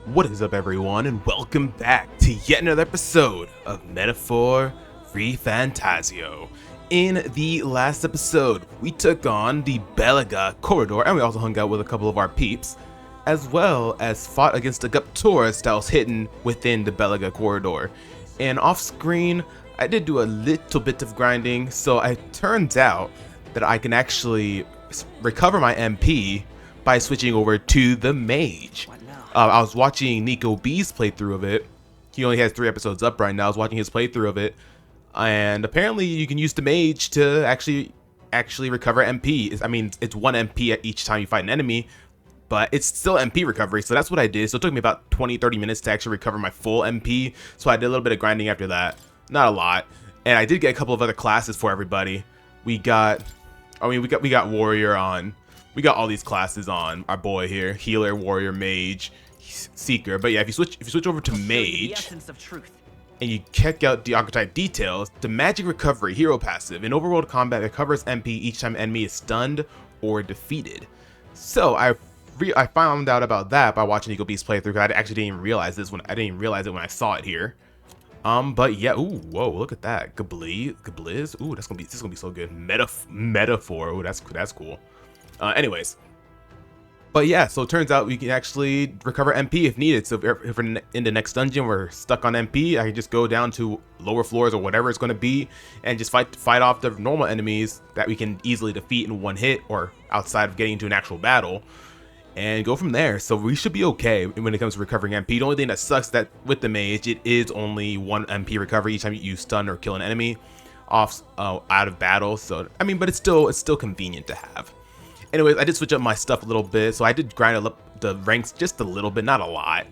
What is up, everyone, and welcome back to yet another episode of Metaphor ReFantazio. In the last episode, we took on the Belega Corridor, and we also hung out with a couple of our peeps, as well as fought against a Guptaurus that was hidden within the Belega Corridor. And off screen, I did do a little bit of grinding, so it turns out that I can actually recover my MP by switching over to the Mage. I was watching Nico B's playthrough of it. He only has 3 episodes up right now. I was watching his playthrough of it, and apparently you can use the Mage to actually recover MP. I mean, it's 1 MP each time you fight an enemy, but it's still MP recovery, so that's what I did. So it took me about 20-30 minutes to actually recover my full MP, so I did a little bit of grinding after that. Not a lot. And I did get a couple of other classes for everybody. We got Warrior on. We got all these classes on our boy here: Healer, Warrior, Mage, Seeker. But yeah, if you switch over to Mage and you check out the archetype details, the Magic Recovery hero passive in overworld combat recovers MP each time enemy is stunned or defeated. So I found out about that by watching Nico B's playthrough, because I actually didn't even realize this I didn't even realize it when I saw it here. But yeah, ooh, whoa, look at that, Gabliz, ooh, this is gonna be so good. Metaphor, ooh, that's cool. Anyways, but yeah, so it turns out we can actually recover MP if needed. So if we're in the next dungeon, we're stuck on MP, I can just go down to lower floors or whatever it's going to be and just fight off the normal enemies that we can easily defeat in 1 hit or outside of getting into an actual battle, and go from there. So we should be okay when it comes to recovering MP. The only thing that sucks that with the Mage, it is only 1 MP recovery each time you stun or kill an enemy off out of battle. So I mean, but it's still convenient to have. Anyways, I did switch up my stuff a little bit, so I did grind up the ranks just a little bit, not a lot.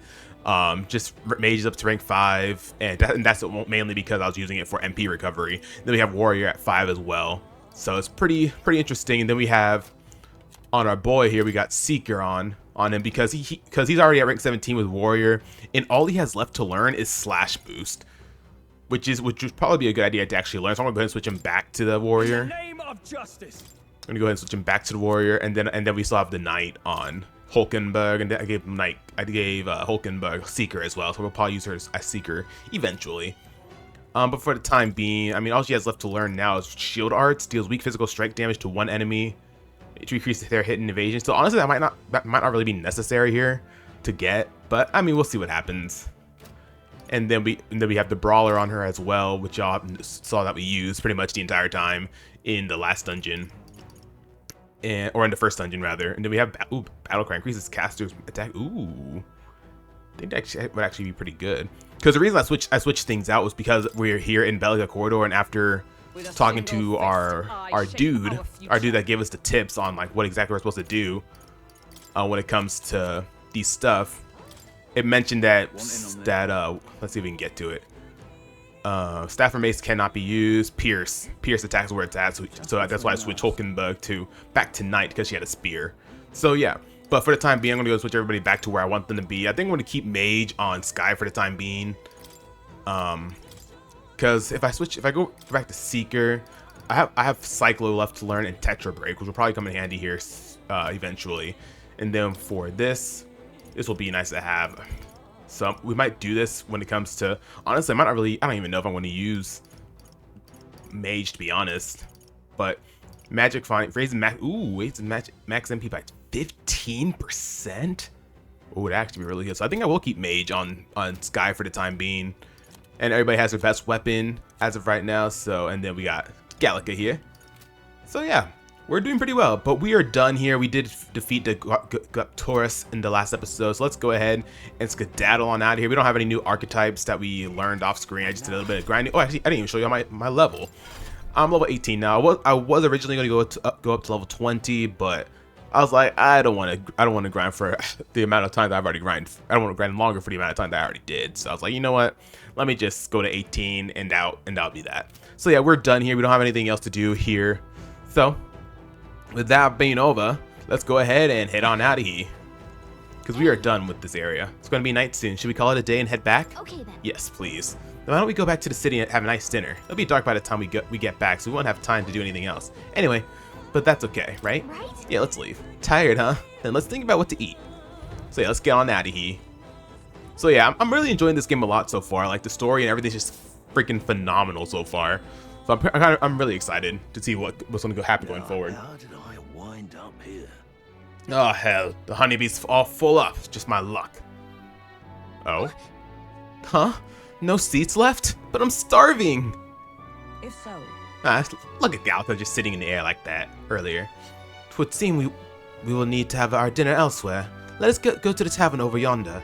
Just Mages up to rank 5, and that's mainly because I was using it for MP recovery. Then we have Warrior at 5 as well, so it's pretty interesting. And then we have on our boy here, we got Seeker on him because he's already at rank 17 with Warrior, and all he has left to learn is Slash Boost, which would probably be a good idea to actually learn. So I'm gonna go ahead and switch him back to the Warrior. In the name of justice. I'm gonna go ahead and switch him back to the Warrior, and then we still have the Knight on Hulkenberg, and I gave Hulkenberg Seeker as well, so we'll probably use her as Seeker eventually. But for the time being, I mean, all she has left to learn now is Shield Arts, deals weak physical strike damage to 1 enemy to increase their hit and evasion. So honestly, that might not really be necessary here to get, but I mean, we'll see what happens. And then we have the Brawler on her as well, which y'all saw that we used pretty much the entire time in the last dungeon. Or in the first dungeon rather. And then we have Battlecry increases caster's attack. Ooh, I think that would actually be pretty good. Because the reason I switched things out was because we're here in Belega Corridor, and after talking to our dude that gave us the tips on like what exactly we're supposed to do when it comes to these stuff, it mentioned that let's see if we can get to it. Staff or Mace cannot be used. Pierce attacks where it's at, so that's why I switched Hulkenberg back to Knight, because she had a spear. So yeah, but for the time being, I'm gonna go switch everybody back to where I want them to be. I think I'm gonna keep Mage on Skye for the time being, because if I go back to Seeker, I have Cyclo left to learn and Tetra Break, which will probably come in handy here eventually. And then for this will be nice to have. So we might do this when it comes to, honestly, I don't even know if I'm going to use Mage, to be honest. But Magic Fine, raising max MP by 15%. Oh, that actually be really good. So I think I will keep Mage on Skye for the time being. And everybody has their best weapon as of right now. So, and then we got Gallica here. So yeah, we're doing pretty well, but we are done here. We did defeat the Guptaurus in the last episode, so let's go ahead and skedaddle on out of here. We don't have any new archetypes that we learned off screen. I just did a little bit of grinding. Oh, actually, I didn't even show you my level. I'm level 18 now. I was originally going to go up to level 20, but I was like, I don't want to grind for the amount of time that I've already grinded. I don't want to grind longer for the amount of time that I already did. So I was like, you know what? Let me just go to 18 and that'll be that. So yeah, we're done here. We don't have anything else to do here. So with that being over, let's go ahead and head on out of here, because we are done with this area. It's going to be night soon. Should we call it a day and head back? Okay then. Yes, please. Then why don't we go back to the city and have a nice dinner? It'll be dark by the time we get back, so we won't have time to do anything else. Anyway, but that's okay, right? Right? Yeah, let's leave. Tired, huh? Then let's think about what to eat. So yeah, let's get on out of here. So yeah, I'm really enjoying this game a lot so far. Like the story and everything's just freaking phenomenal so far. So I'm really excited to see what's going to happen going forward. How did I wind up here? Oh hell, the honeybee's all full up. Just my luck. Oh. Huh? No seats left? But I'm starving! If so, Look at Galka just sitting in the air like that earlier. 'Twould seem we will need to have our dinner elsewhere. Let us go to the tavern over yonder.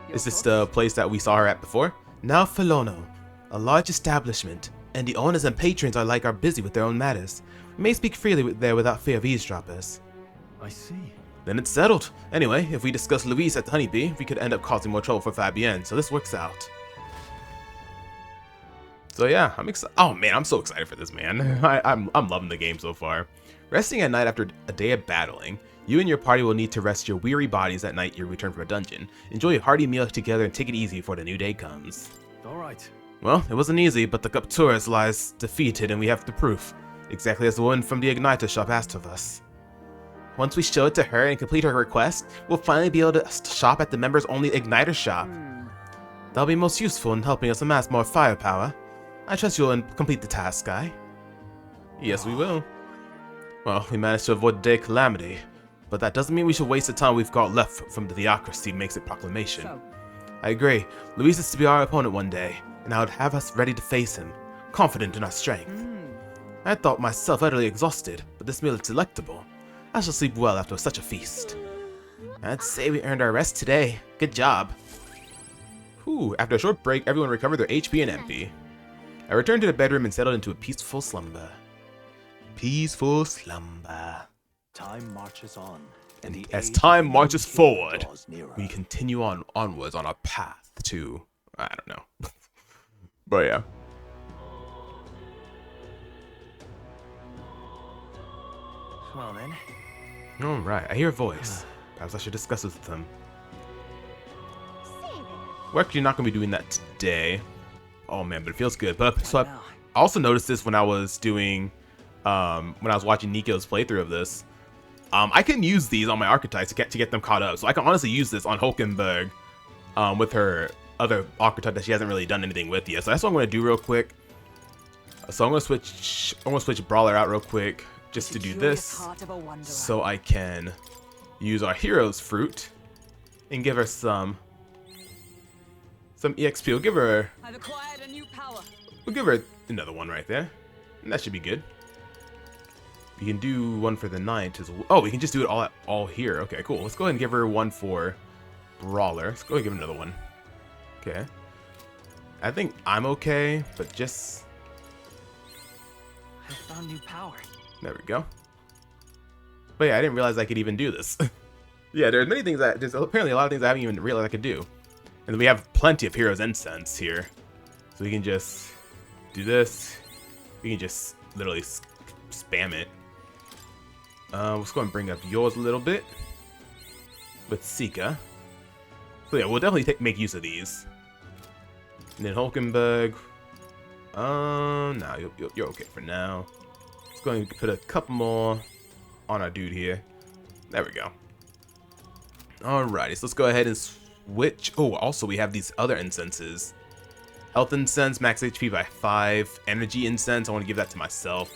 Is this the place that we saw her at before? Now Felono, a large establishment, and the owners and patrons are busy with their own matters. We may speak freely there without fear of eavesdroppers. I see. Then it's settled. Anyway, if we discuss Louise at the Honeybee, we could end up causing more trouble for Fabienne, so this works out. So yeah, I'm excited. Oh man, I'm so excited for this, man. I'm loving the game so far. Resting at night after a day of battling, you and your party will need to rest your weary bodies at night you return from a dungeon. Enjoy a hearty meal together and take it easy before the new day comes. Alright. Well, it wasn't easy, but the Guptaurus lies defeated and we have the proof. Exactly as the woman from the Igniter shop asked of us. Once we show it to her and complete her request, we'll finally be able to shop at the members-only Igniter shop. That'll be most useful in helping us amass more firepower. I trust you'll complete the task, Skye. Yes, we will. Well, we managed to avoid the day of calamity, but that doesn't mean we should waste the time we've got left from the Theocracy makes it proclamation. so I agree. Louise is to be our opponent one day, and I would have us ready to face him, confident in our strength. I thought myself utterly exhausted, but this meal is delectable. I shall sleep well after such a feast. I'd say we earned our rest today. Good job. Whew, after a short break, everyone recovered their HP and MP. I returned to the bedroom and settled into a peaceful slumber. Peaceful slumber. Time marches on. And as time marches forward, we continue onwards on our path to, I don't know. But yeah. Well then. Alright, I hear a voice. Perhaps I should discuss this with them. We're actually not going to be doing that today. Oh man, but it feels good. But so I also noticed this when I was doing, when I was watching Nico's playthrough of this. I can use these on my archetypes to get them caught up. So I can honestly use this on Hulkenberg, with her other archetype that she hasn't really done anything with yet. So that's what I'm going to do real quick. So I'm going to switch Brawler out real quick just to do this, so I can use our Hero's Fruit and give her some EXP. We'll give her another one right there, and that should be good. We can do one for the night as well. Oh, we can just do it all here. Okay, cool. Let's go ahead and give her one for Brawler. Let's go ahead and give her another one. Okay. I think I'm okay, but just... I found new power. There we go. But yeah, I didn't realize I could even do this. Yeah, there's apparently a lot of things I haven't even realized I could do. And then we have plenty of Heroes Incense here. So we can just do this. We can just literally spam it. Let's go and bring up yours a little bit with Sika. So yeah, we'll definitely make use of these. And then Hulkenberg. No, you're okay for now. Let's go and put a couple more on our dude here. There we go. Alrighty, so let's go ahead and switch. Oh, also we have these other incenses. Health Incense, max HP by 5. Energy Incense, I want to give that to myself.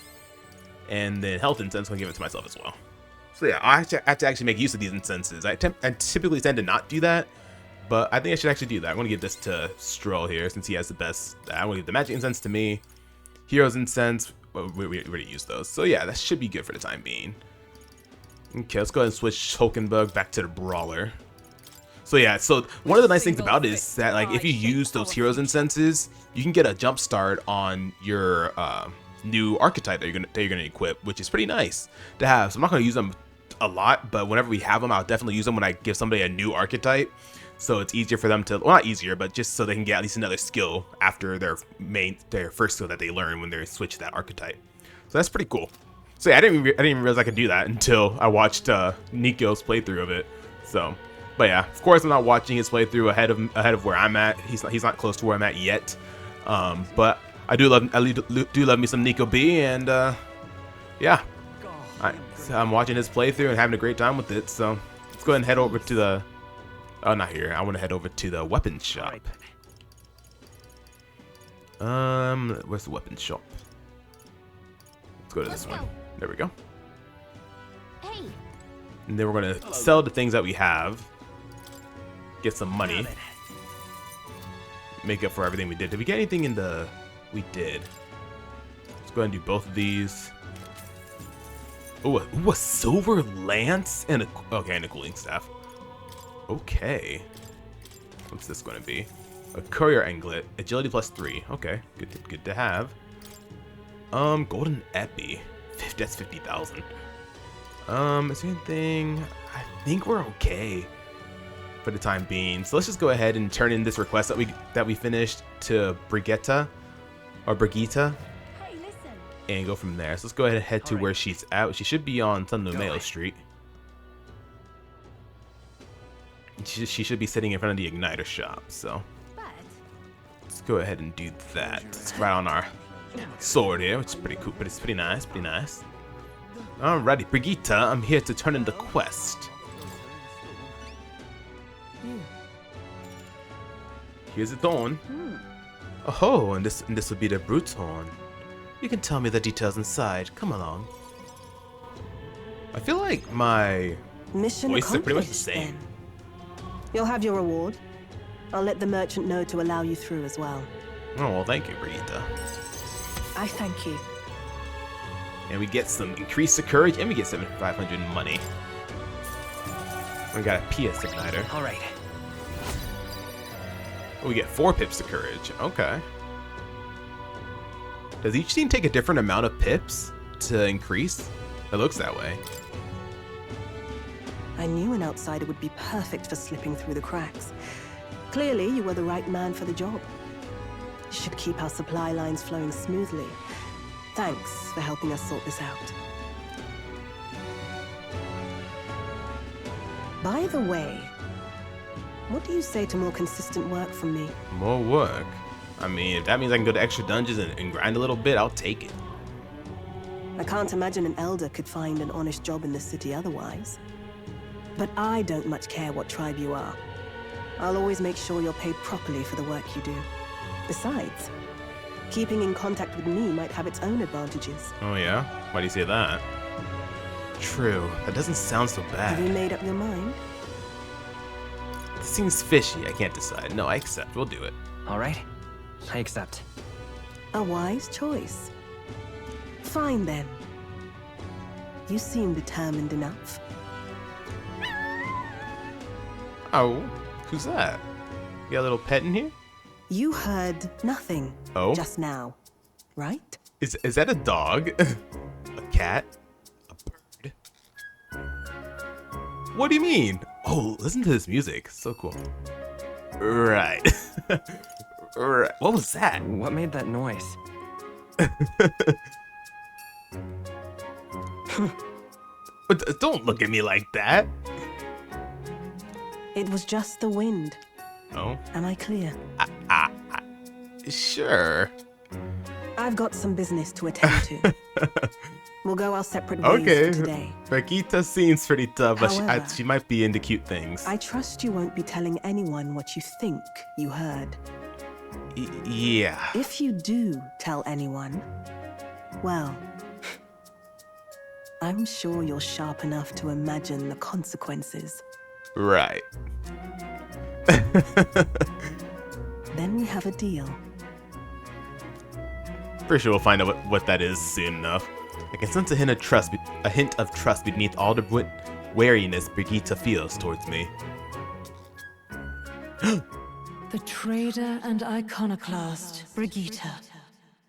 And then Health Incense, I want to give it to myself as well. So yeah, I have to actually make use of these incenses. I typically tend to not do that, but I think I should actually do that. I'm going to give this to Stroll here, since he has the best. I want to give the Magic Incense to me. Heroes Incense, well, we already used those. So yeah, that should be good for the time being. Okay, let's go ahead and switch Hulkenberg back to the Brawler. So yeah, so one of the nice things about it is that, like, if you use those Heroes Incenses, you can get a jump start on your new archetype that you're gonna equip, which is pretty nice to have. So I'm not gonna use them a lot, but whenever we have them, I'll definitely use them when I give somebody a new archetype. So it's easier for them to, well, not easier, but just so they can get at least another skill after their first skill that they learn when they switch that archetype. So that's pretty cool. So yeah, I didn't even realize I could do that until I watched Nico's playthrough of it. So, but yeah, of course I'm not watching his playthrough ahead of where I'm at. He's not close to where I'm at yet. But I do love me some Nico B, and yeah, I'm watching his playthrough and having a great time with it. So let's go ahead and head over to the Oh, not here. I want to head over to the weapons shop. Right. Where's the weapons shop? Let's go to this one. There we go. Hey, And then we're gonna sell the things that we have. Get some money. Have it. Make up for everything we did. Did we get anything in the... We did. Let's go ahead and do both of these. Ooh, a silver lance and a... Okay, and a cooling staff. Okay. What's this going to be? A courier anklet. Agility +3. Okay, good to have. Golden epi. That's 50,000. Is there anything? I think we're okay for the time being. So let's just go ahead and turn in this request that we finished to Brigitte or Brigitte hey, listen. and go from there. So let's go ahead and head to where she's at. She should be on San Lumeo Street. She should be sitting in front of the igniter shop. So But let's go ahead and do that. It's right on our sword here, which is pretty cool, but it's pretty nice, pretty nice. Alrighty, Brigitte, I'm here to turn in the quest. Here's the thorn. Oh, and this will be the brute's horn. You can tell me the details inside. Come along. I feel like my Mission voices are pretty much the accomplished, same. then. You'll have your reward. I'll let the merchant know to allow you through as well. Oh, well, thank you, Brigitte. I thank you. And we get some increase to courage, and we get 7,500 money. We got a PS igniter. All right. Oh, we get 4 pips to courage. Okay. Does each team take a different amount of pips to increase? It looks that way. I knew an outsider would be perfect for slipping through the cracks. Clearly, you were the right man for the job. You should keep our supply lines flowing smoothly. Thanks for helping us sort this out. By the way, what do you say to more consistent work from me? More work? I mean, if that means I can go to extra dungeons and grind a little bit, I'll take it. I can't imagine an elder could find an honest job in the city otherwise. But I don't much care what tribe you are. I'll always make sure you're paid properly for the work you do. Besides, keeping in contact with me might have its own advantages. Oh yeah? Why do you say that? True. That doesn't sound so Have you bad. made up your mind? This seems fishy. I can't decide. No, I accept. We'll do it. All right. I accept. A wise choice. Fine then. You seem determined enough. Oh, who's that? You got a little pet in here? You heard nothing Oh? just now, right? Is that a dog? A cat? A bird? What do you mean? Oh, listen to this music. So cool. Right. Right. What was that? What made that noise? But don't look at me like that. It was just the wind. Oh, Am I clear? sure. I've got some business to attend to. We'll go our separate ways Okay. for today. Brigitte seems pretty tough, but However, she might be into cute things. I trust you won't be telling anyone what you think you heard. Yeah. If you do tell anyone, well, I'm sure you're sharp enough to imagine the consequences. Right. Then we have a deal. Pretty sure we'll find out what that is soon enough. I can sense a hint of trust beneath all the wariness Brigitte feels towards me. The trader and iconoclast, Brigitte.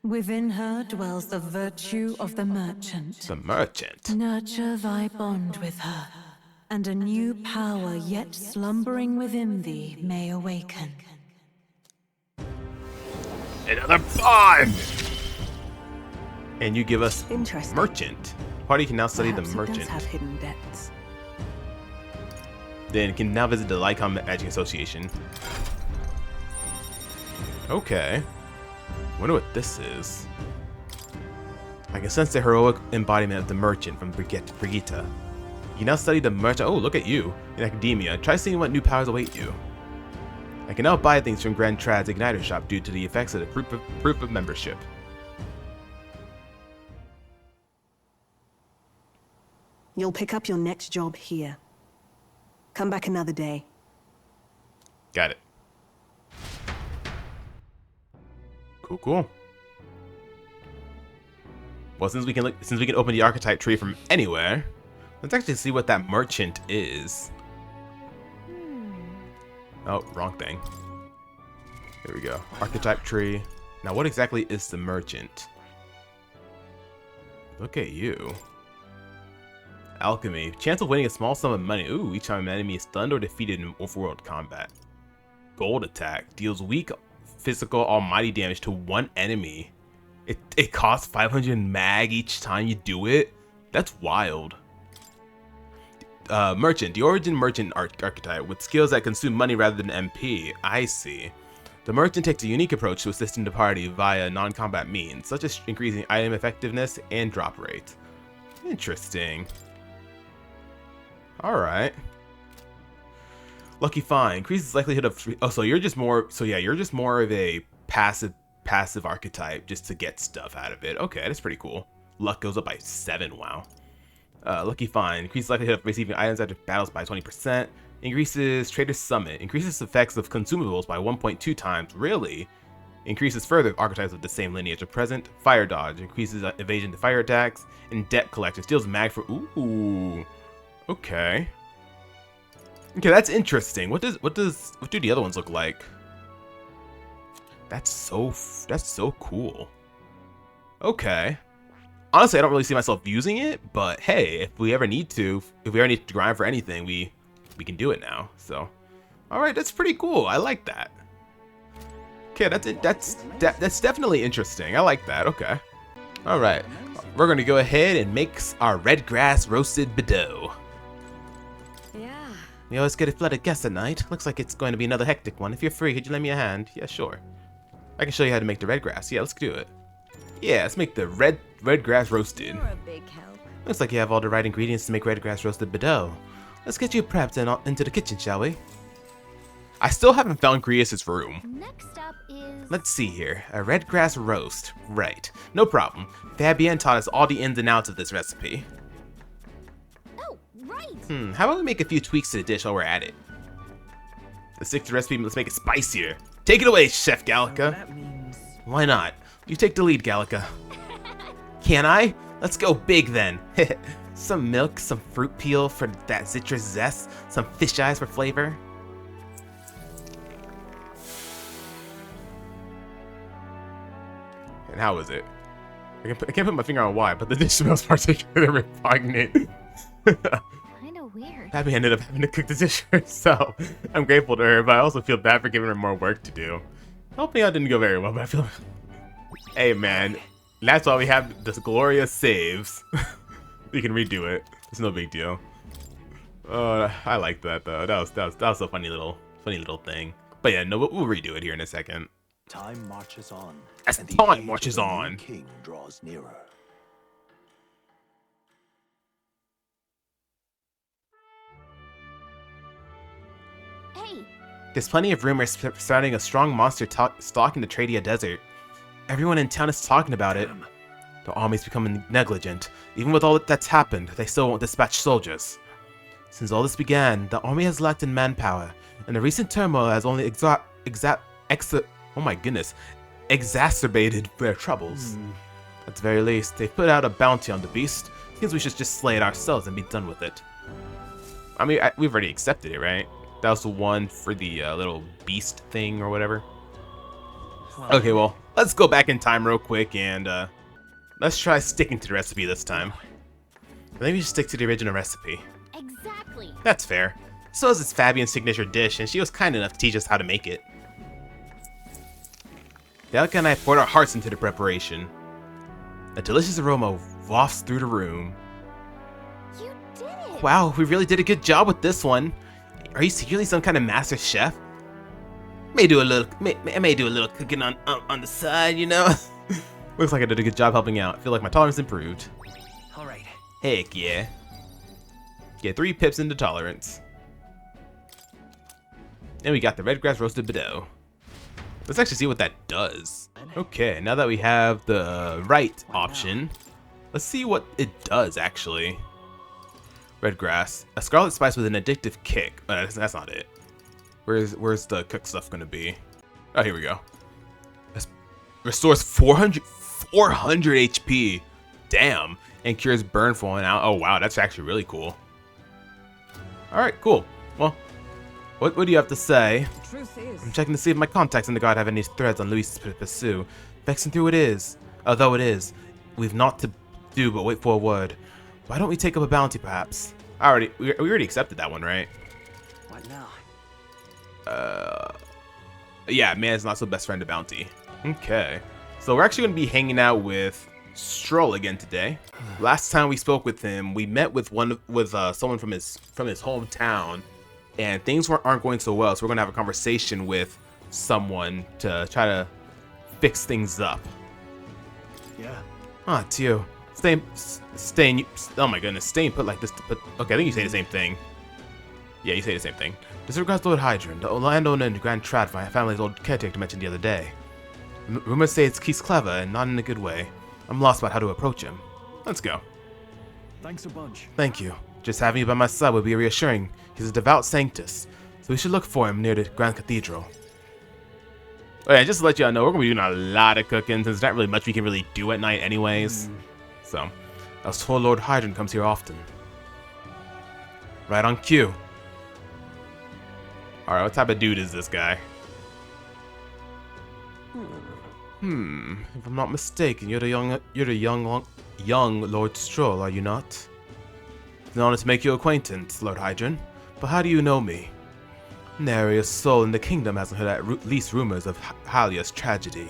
Within her dwells the virtue of the merchant. The merchant. Nurture thy bond with her, and a new power yet slumbering within thee may awaken. Another bond! And you give us Interesting. merchant. Party can now study Perhaps the it merchant. does have hidden depths. Then can now visit the Lycom Magic Association. Okay. Wonder what this is. I can sense the heroic embodiment of the merchant from Brigitte. You now study the merchant. Oh, look at you in academia. Try seeing what new powers await you. I can now buy things from Grand Trad's Igniter shop due to the effects of the proof of membership. You'll pick up your next job here. Come back another day. Got it. Cool, cool. Well, since we can open the archetype tree from anywhere, let's actually see what that merchant is. Oh, wrong thing. There we go. Archetype tree. Now, what exactly is the merchant? Look at you. Alchemy. Chance of winning a small sum of money. Ooh, each time an enemy is stunned or defeated in overworld combat. Gold attack. Deals weak physical almighty damage to one enemy. It costs 500 mag each time you do it? That's wild. Merchant. The origin merchant archetype with skills that consume money rather than MP. I see. The merchant takes a unique approach to assisting the party via non-combat means, such as increasing item effectiveness and drop rate. Interesting. Alright. Lucky Find. Increases likelihood of... Oh, so you're just more... So yeah, you're just more of a passive archetype just to get stuff out of it. Okay, that's pretty cool. Luck goes up by 7. Wow. Lucky Find. Increases likelihood of receiving items after battles by 20%. Increases Trader's Summit. Increases effects of consumables by 1.2 times. Really? Increases further archetypes of the same lineage of present. Fire Dodge. Increases evasion to fire attacks. And Debt Collector. Steals mag for... Ooh. Okay. Okay, that's interesting. What do the other ones look like? That's so cool. Okay. Honestly, I don't really see myself using it, but hey, if we ever need to grind for anything, we can do it now. So, all right, that's pretty cool. I like that. Okay, that's definitely interesting. I like that. Okay. All right, we're gonna go ahead and make our red grass roasted bedeau. Yeah. We always get a flood of guests at night. Looks like it's going to be another hectic one. If you're free, could you lend me a hand? Yeah, sure. I can show you how to make the red grass. Yeah, let's do it. Yeah, let's make the red grass roasted. You're a big help. Looks like you have all the right ingredients to make red grass roasted bedeau. Let's get you prepped and into the kitchen, shall we? I still haven't found Grius's room. Next up is... Let's see here. A red grass roast. Right. No problem. Fabienne taught us all the ins and outs of this recipe. Oh, right. How about we make a few tweaks to the dish while we're at it? Let's stick to the recipe, let's make it spicier. Take it away, Chef Gallica. That means... Why not? You take the lead, Gallica. Can I? Let's go big then. Some milk, some fruit peel for that citrus zest, some fish eyes for flavor. And how is it? I can't put my finger on why, but the dish smells particularly repugnant. Kinda weird. Abby ended up having to cook the dish herself. I'm grateful to her, but I also feel bad for giving her more work to do. Helping out didn't go very well, but I feel... Hey man, that's why we have this glorious saves. We can redo it. It's no big deal. I like that though. That was a funny little thing. But yeah, no, we'll redo it here in a second. Time marches on. As and the time age marches of the new on. King draws nearer. Hey, There's plenty of rumors surrounding a strong monster stalking the Tradia Desert. Everyone in town is talking about it. The army's becoming negligent. Even with all that's happened, they still won't dispatch soldiers. Since all this began, the army has lacked in manpower, and the recent turmoil has only exacerbated their troubles. At the very least, they've put out a bounty on the beast. Seems we should just slay it ourselves and be done with it. I mean, we've already accepted it, right? That was the one for the little beast thing or whatever. Okay, well, let's go back in time real quick and let's try sticking to the recipe this time. Maybe just stick to the original recipe. exactly. That's fair. So is it's Fabian's signature dish, and she was kind enough to teach us how to make it. Gallica and I poured our hearts into the preparation. A delicious aroma wafts through the room. You did it. Wow, we really did a good job with this one. Are you secretly some kind of master chef? May do a little cooking on the side, you know. Looks like I did a good job helping out. I feel like my tolerance improved. All right. Heck yeah. Get 3 pips into tolerance. And we got the red grass roasted Bordeaux. Let's actually see what that does. Okay, now that we have the right option, let's see what it does actually. Red grass. A scarlet spice with an addictive kick. Oh, that's not it. Where's the cook stuff gonna be? Oh, here we go. Restores 400 HP. Damn. And cures burn for 1 hour. Oh wow, that's actually really cool. Alright, cool. Well, what do you have to say? The truth is, I'm checking to see if my contacts in the guard have any threads on Luis to pursue. Vexing through it is. Although it is. We've naught to do but wait for a word. Why don't we take up a bounty, perhaps? We already accepted that one, right? What now? Yeah, man's not so best friend a bounty. Okay. So we're actually going to be hanging out with Stroll again today. Last time we spoke with him, we met with someone from his hometown, and things aren't going so well. So we're going to have a conversation with someone to try to fix things up. Yeah. Ah, Tio. Oh my goodness, staying put like this to put. Okay, I think you say the same thing. Yeah, you say the same thing. This regards Lord Hydron, the landowner in Grand Trad, my family's old caretaker mentioned the other day. Rumors say he's clever and not in a good way. I'm lost about how to approach him. Let's go. Thanks a bunch. Thank you. Just having you by my side would be reassuring. He's a devout sanctus, so we should look for him near the Grand Cathedral. Oh yeah, just to let you all know, we're going to be doing a lot of cooking, since there's not really much we can really do at night anyways. So, I was told Lord Hydron comes here often. Right on cue. Alright, what type of dude is this guy? If I'm not mistaken, you're the young Lord Stroll, are you not? It's an honor to make your acquaintance, Lord Hydron. But how do you know me? Nary a soul in the kingdom hasn't heard at least rumors of Halia's tragedy.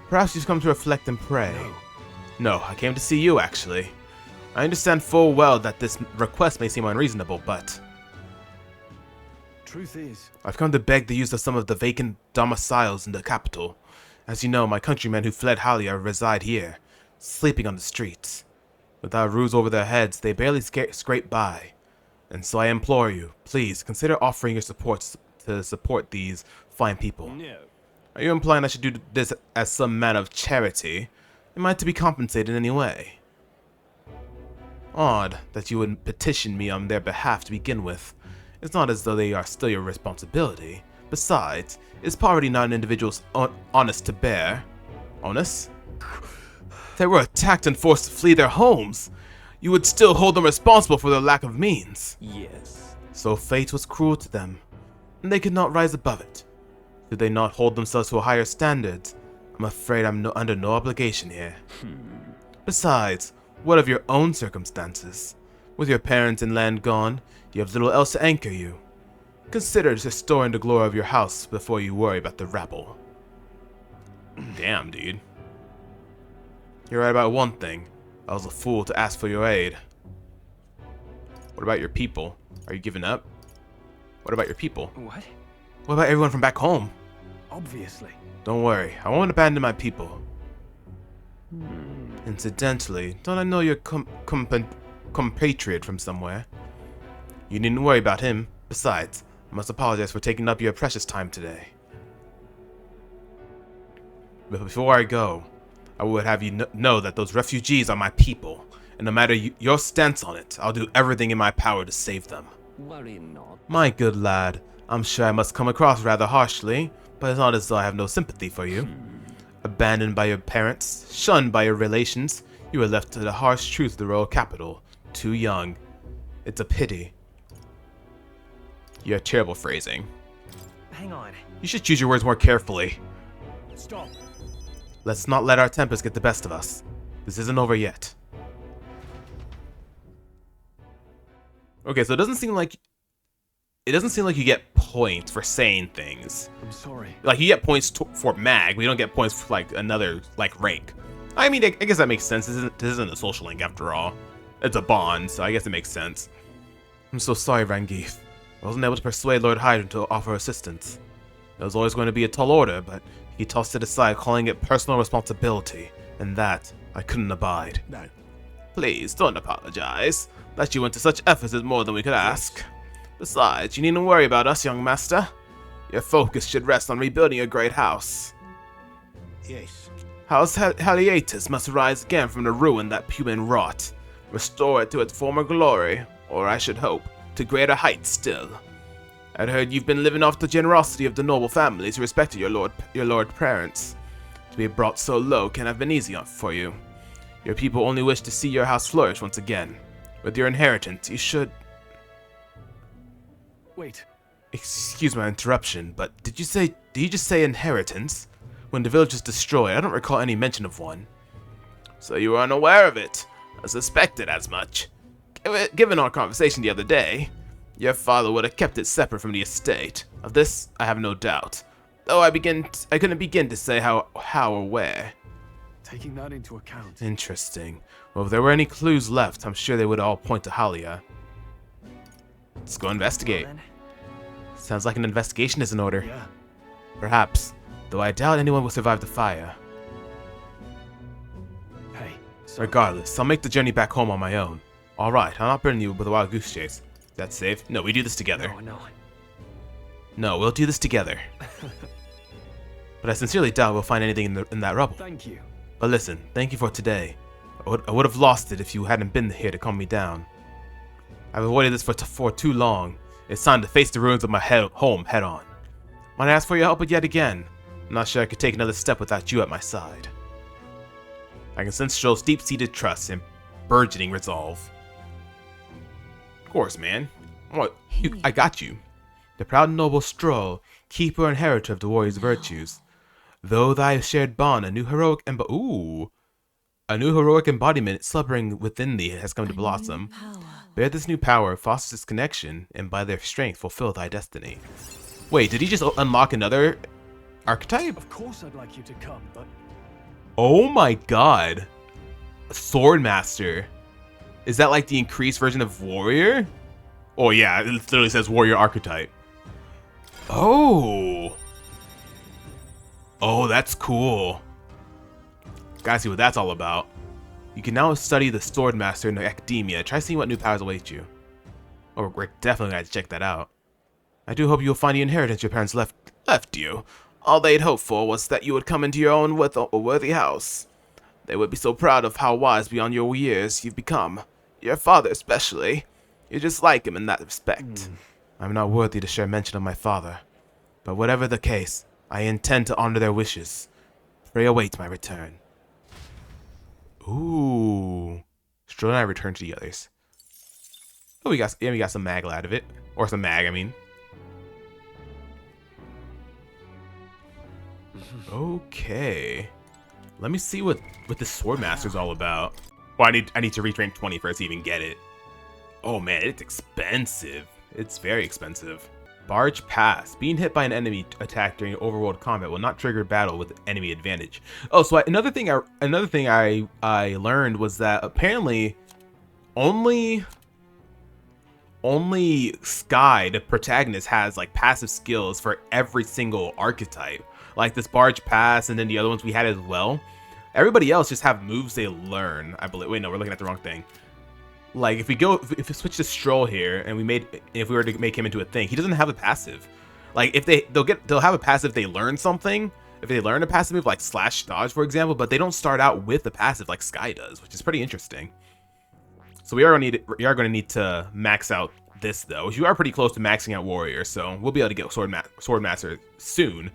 Perhaps you've come to reflect and pray. No, I came to see you, actually. I understand full well that this request may seem unreasonable, but Truth is, I've come to beg the use of some of the vacant domiciles in the capital. As you know, my countrymen who fled Halia reside here, sleeping on the streets. Without roofs over their heads, they barely scrape by. And so I implore you, please consider offering your support to support these fine people. no. Are you implying I should do this as some man of charity? Am I to be compensated in any way? Odd that you would petition me on their behalf to begin with. It's not as though they are still your responsibility. Besides, is poverty not an individual's honest to bear? Honest? They were attacked and forced to flee their homes. You would still hold them responsible for their lack of means. Yes. So fate was cruel to them, and they could not rise above it. Did they not hold themselves to a higher standard? I'm afraid I'm under no obligation here. Besides, what of your own circumstances? With your parents and land gone, you have little else to anchor you. Consider restoring the glory of your house before you worry about the rabble. Damn, dude. You're right about one thing. I was a fool to ask for your aid. What about your people? Are you giving up? What about your people? What? What about everyone from back home? Obviously. Don't worry, I won't abandon my people. Incidentally, don't I know your compatriot from somewhere? You needn't worry about him. Besides, I must apologize for taking up your precious time today. But before I go, I would have you know that those refugees are my people, and no matter your stance on it, I'll do everything in my power to save them. Worry not. My good lad, I'm sure I must come across rather harshly, but it's not as though I have no sympathy for you. Abandoned by your parents, shunned by your relations, you were left to the harsh truth of the royal capital. Too young. It's a pity. You have terrible phrasing. Hang on. You should choose your words more carefully. Stop. Let's not let our tempers get the best of us. This isn't over yet. Okay, so it doesn't seem like you get points for saying things. I'm sorry. Like, you get points for mag, but you don't get points for, like, another, like, rank. I mean, I guess that makes sense. This isn't a social link after all. It's a bond, so I guess it makes sense. I'm so sorry, Rangeeth. I wasn't able to persuade Lord Hydron to offer assistance. It was always going to be a tall order, but he tossed it aside, calling it personal responsibility, and that I couldn't abide. No. Please, don't apologize. That you went to such efforts is more than we could ask. Besides, you needn't worry about us, young master. Your focus should rest on rebuilding your great house. Yes. House Haliatus must rise again from the ruin that human wrought. Restore it to its former glory, or I should hope, to greater heights still. I'd heard you've been living off the generosity of the noble families who respected your lord parents. To be brought so low can have been easy for you. Your people only wish to see your house flourish once again. With your inheritance, you should... Wait. Excuse my interruption, but did you just say inheritance? When the village was destroyed, I don't recall any mention of one. So you were unaware of it. I suspected as much. Given our conversation the other day, your father would have kept it separate from the estate. Of this, I have no doubt. Though I couldn't begin to say how or where. Taking that into account. Interesting. Well, if there were any clues left, I'm sure they would all point to Halia. Let's go investigate. Well, then. Sounds like an investigation is in order. Yeah. Perhaps, though I doubt anyone will survive the fire. Hey. Regardless, I'll make the journey back home on my own. Alright, I'll not burden you with a wild goose chase. That's safe. No, we do this together. No. No, we'll do this together. But I sincerely doubt we'll find anything in that rubble. Thank you. But listen, thank you for today. I would have lost it if you hadn't been here to calm me down. I've avoided this for too long. It's time to face the ruins of my home head on. Might I ask for your help yet again? I'm not sure I could take another step without you at my side. I can sense Stroll's deep-seated trust and burgeoning resolve. Of course, man. I got you. The proud noble Stroll, keeper and inheritor of the warrior's virtues. Though thy shared bond, a new heroic embodiment slumbering within thee has come to blossom. Bear this new power, foster this connection, and by their strength fulfill thy destiny. Wait, did he just unlock another archetype? Of course I'd like you to come, but... Oh my god. Swordmaster. Is that like the increased version of warrior? Oh yeah, it literally says warrior archetype. Oh. Oh, that's cool. Gotta see what that's all about. You can now study the Swordmaster in academia. Try seeing what new powers await you. Oh, we're definitely gonna check that out. I do hope you'll find the inheritance your parents left you. All they'd hoped for was that you would come into your own with a worthy house. They would be so proud of how wise beyond your years you've become. Your father especially. You're just like him in that respect. I'm not worthy to share mention of my father. But whatever the case, I intend to honor their wishes. Pray await my return. Ooh. Stroll and I return to the others. Oh, we got some magla out of it. Or some mag, I mean. Okay. Let me see what this Swordmaster's all about. Well, I need to reach rank 20 first to even get it. Oh man, it's expensive. It's very expensive. Barge Pass. Being hit by an enemy attack during overworld combat will not trigger battle with enemy advantage. Oh, so another thing I learned was that apparently only Skye, the protagonist, has like passive skills for every single archetype. Like this Barge Pass and then the other ones we had as well. Everybody else just have moves they learn, I believe. Wait, no, we're looking at the wrong thing. Like if we switch to Stroll here and if we were to make him into a thing, he doesn't have a passive. Like if they'll have a passive if they learn something. If they learn a passive move like slash dodge, for example, but they don't start out with a passive like Skye does, which is pretty interesting. So we are going to need to max out this though. You are pretty close to maxing out Warrior, so we'll be able to get Swordmaster soon.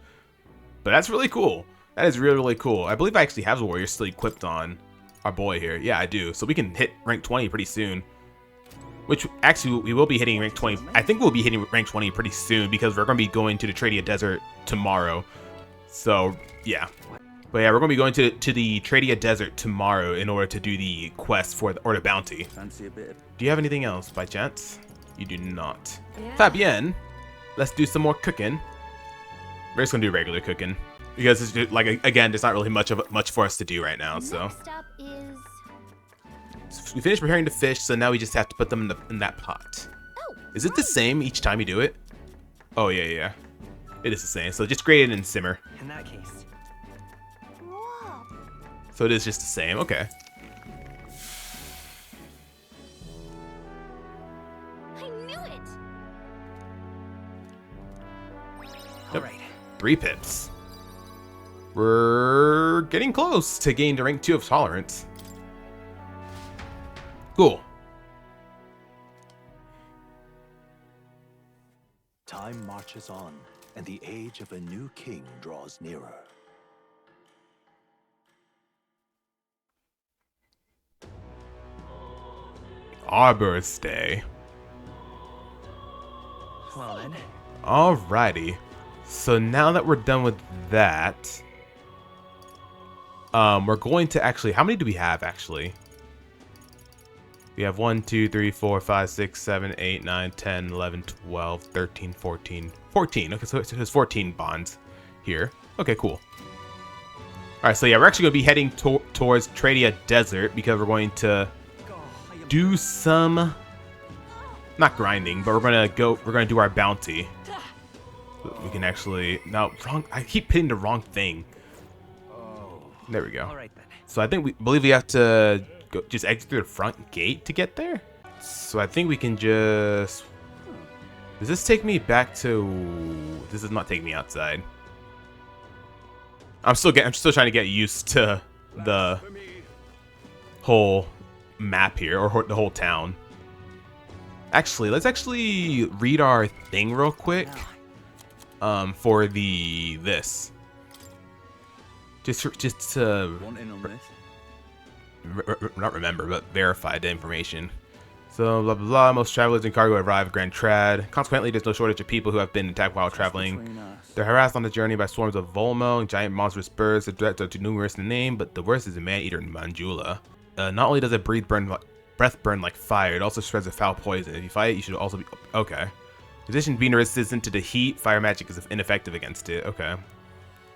But that's really cool. That is really, really cool. I believe I actually have Warrior still equipped on our boy here. Yeah, I do. So we can hit rank 20 pretty soon. Which, actually, we will be hitting rank 20. I think we'll be hitting rank 20 pretty soon because we're going to be going to the Tradia Desert tomorrow. So, yeah. But yeah, we're going to be going to the Tradia Desert tomorrow in order to do the quest or the bounty. Fancy a bit. Do you have anything else by chance? You do not. Yeah. Fabienne, let's do some more cooking. We're just going to do regular cooking. Because it's just, like, again, there's not really much for us to do right now, so. Next up is... So we finished preparing the fish, so now we just have to put them in that pot. Oh, Is it the same each time you do it? Oh, yeah. It is the same. So just grate it and simmer. In that case. whoa. So it is just the same. Okay. Yep. Alright. 3 pips. We're getting close to getting to rank 2 of tolerance. Cool. Time marches on, and the age of a new king draws nearer. Our birthday. Well then. Alrighty. So now that we're done with that, we're going to actually, how many do we have actually? We have 1, 2, 3, 4, 5, 6, 7, 8, 9, 10, 11, 12, 13, 14. 14. Okay, so there's 14 bonds here. Okay, cool. Alright, so yeah, we're actually going to be heading towards Tradia Desert because we're going to do some, not grinding, but we're gonna do our bounty. We can actually, no, wrong, I keep hitting the wrong thing. There we go. Alright then. So I think believe we have to go, just exit through the front gate to get there. So I think we can just, does this take me back to, this does not take me outside. I'm still trying to get used to the whole map here, or the whole town. Actually, let's actually read our thing real quick. For this. Just to not remember, but verify the information. So blah blah blah. Most travelers and cargo arrive at Grand Trad. Consequently, there's no shortage of people who have been attacked while traveling. They're harassed on the journey by swarms of Volmo and giant monstrous birds. The threats are too numerous to name, but the worst is the Maneater Manjula. Not only does it breath burn like fire, it also spreads a foul poison. If you fight it, you should also be okay. In addition to being resistant to the heat, fire magic is ineffective against it. Okay.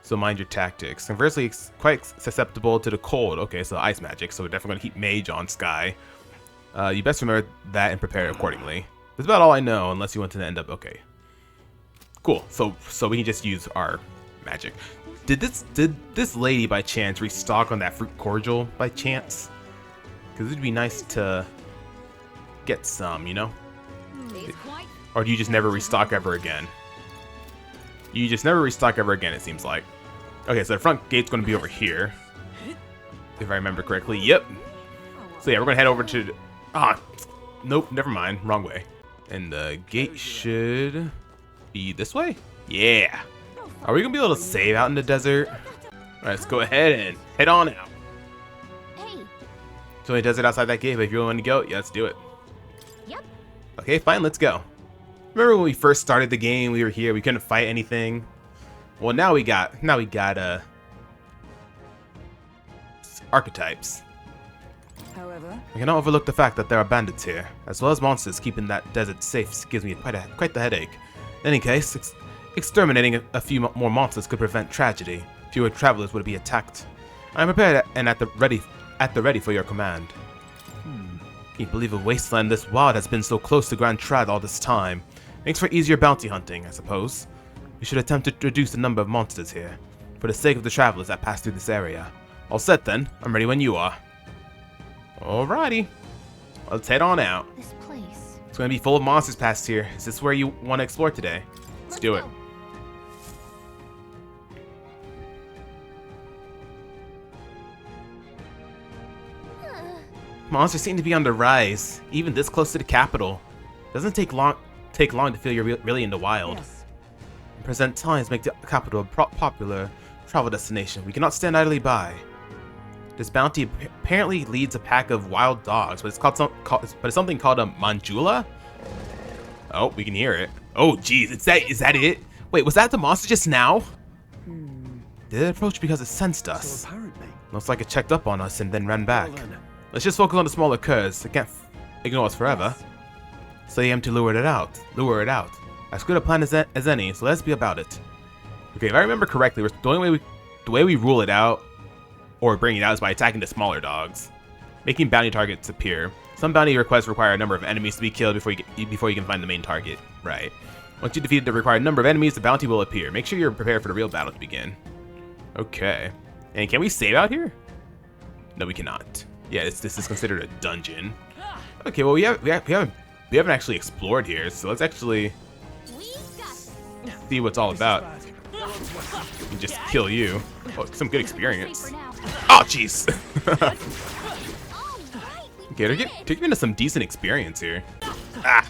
So mind your tactics. Conversely, it's quite susceptible to the cold. Okay, so ice magic. So we're definitely going to keep mage on Skye. You best remember that and prepare accordingly. That's about all I know, unless you want to end up... Okay. Cool. So we can just use our magic. Did this lady by chance restock on that fruit cordial by chance? Because it'd be nice to get some, you know? Or do you just never restock ever again? You just never restock ever again, it seems like. Okay, so the front gate's going to be over here. If I remember correctly. Yep. So yeah, we're going to head over to... nope, never mind. Wrong way. And the gate should be this way? Yeah. Are we going to be able to save out in the desert? Alright, let's go ahead and head on out. Hey. So a desert outside that gate, but if you want to go, yeah, let's do it. Yep. Okay, fine, let's go. Remember when we first started the game, we were here, we couldn't fight anything? Well, now we got archetypes. However, I cannot overlook the fact that there are bandits here, as well as monsters. Keeping that desert safe gives me quite the headache. In any case, exterminating a few more monsters could prevent tragedy. Fewer travelers would be attacked. I am prepared and at the ready for your command. Can you believe a wasteland this wild has been so close to Grand Trad all this time? Makes for easier bounty hunting, I suppose. We should attempt to reduce the number of monsters here, for the sake of the travelers that pass through this area. All set then. I'm ready when you are. Alrighty. Let's head on out. This place. It's going to be full of monsters past here. Is this where you want to explore today? Let's do it. Go. Monsters seem to be on the rise, even this close to the capital. Doesn't take long to feel you're really in the wild. yes. Present times make the capital a popular travel destination. We cannot stand idly by. This bounty apparently leads a pack of wild dogs, but it's something called a Manjula. Oh, we can hear it. Oh, geez, is that it? Wait, was that the monster just now? Did it approach because it sensed us? So apparently. Looks like it checked up on us and then ran back. Well then. Let's just focus on the smaller curs. It can't ignore us forever. So you aim to lure it out. As good a plan as any, so let's be about it. Okay, if I remember correctly, the way we rule it out, or bring it out, is by attacking the smaller dogs. Making bounty targets appear. Some bounty requests require a number of enemies to be killed before you can find the main target. Right. Once you defeat the required number of enemies, the bounty will appear. Make sure you're prepared for the real battle to begin. Okay. And can we save out here? No, we cannot. Yeah, this is considered a dungeon. Okay, well we haven't actually explored here, so let's actually see what it's all about. And just kill you. Oh, some good experience. For now. Oh, jeez. All right, we Okay, they're did it. taking into some decent experience here. Ah,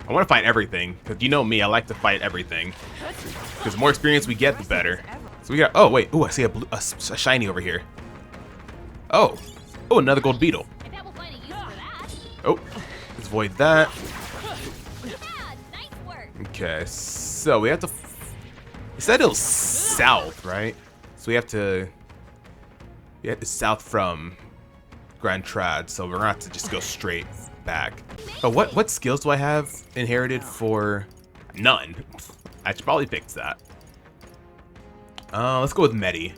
I want to fight everything, because you know me, I like to fight everything. Because the more experience we get, the better. So we got, oh wait, oh I see a shiny over here. Oh, oh another gold beetle. I bet we'll find a use for that. Oh, let's avoid that. Yeah, nice work. Okay, so we have to, it said it was south, right? So we have to south from Grand Trad, so we're gonna have to just go straight back. Oh, what skills do I have inherited for? None. I should probably fix that. Let's go with Medi.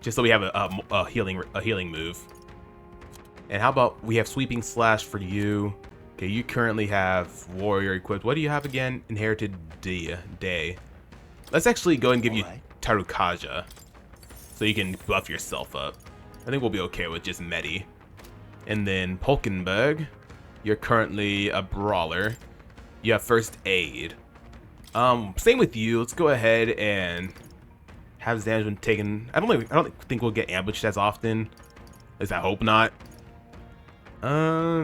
Just so we have a healing move. And how about we have Sweeping Slash for you? Okay, you currently have Warrior equipped. What do you have again? Inherited Day. Let's actually go and give you Tarukaja, so you can buff yourself up. I think we'll be okay with just Medi. And then Polkenberg, you're currently a brawler. You have First Aid. Same with you. Let's go ahead and have damage when taken. I don't think we'll get ambushed as often. At least I hope not.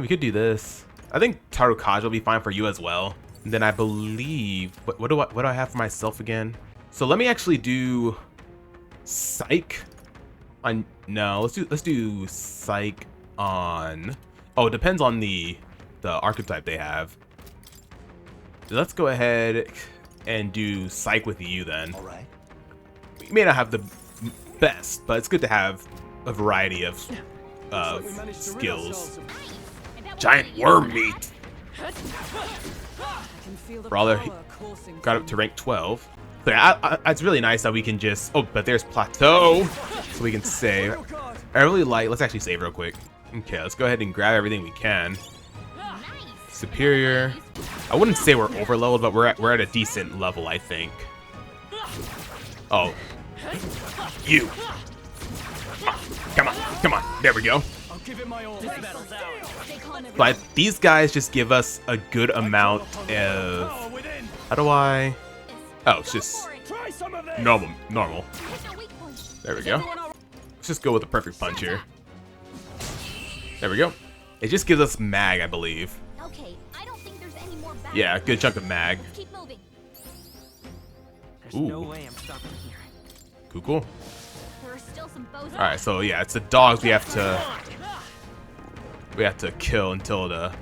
We could do this. I think Tarukaja will be fine for you as well. And then I believe what do I have for myself again? So let me actually do Psych on, no, let's do Psych on, oh, it depends on the archetype they have. So let's go ahead and do Psych with you then. All right. We may not have the best, but it's good to have a variety of skills. Giant worm meat. Brawler got up to rank 12. So yeah, it's really nice that we can just, oh, but there's Plateau, so we can save. I really like, let's actually save real quick. Okay, let's go ahead and grab everything we can. Superior. I wouldn't say we're overleveled, but we're at a decent level, I think. Oh. You. Come on. There we go. But these guys just give us a good amount of, how do I, oh, it's just normal. There we go. Let's just go with a perfect punch here. There we go. It just gives us mag, I believe. Okay, I don't think there's any more back. Yeah, good chunk of mag. Keep moving. There's Ooh. no way I'm stopping here. Cool. There are still some bows. All right, so yeah, it's the dogs we have to kill until the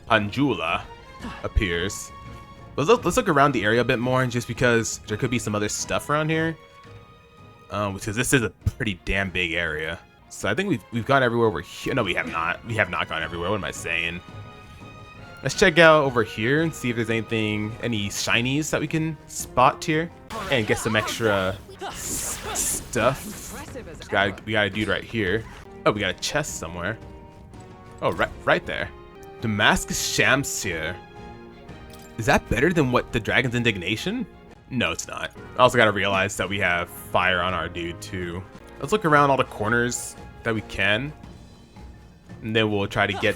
Manjula appears. Let's look around the area a bit more, just because there could be some other stuff around here. Because this is a pretty damn big area. So I think we've gone everywhere over here. No, we have not. We have not gone everywhere. What am I saying? Let's check out over here and see if there's any shinies that we can spot here and get some extra stuff. We got a dude right here. Oh, we got a chest somewhere. Oh, right there. Damascus Shamsir. Is that better than what the Dragon's Indignation? No, it's not. I also gotta realize that we have fire on our dude too. Let's look around all the corners that we can. And then we'll try to get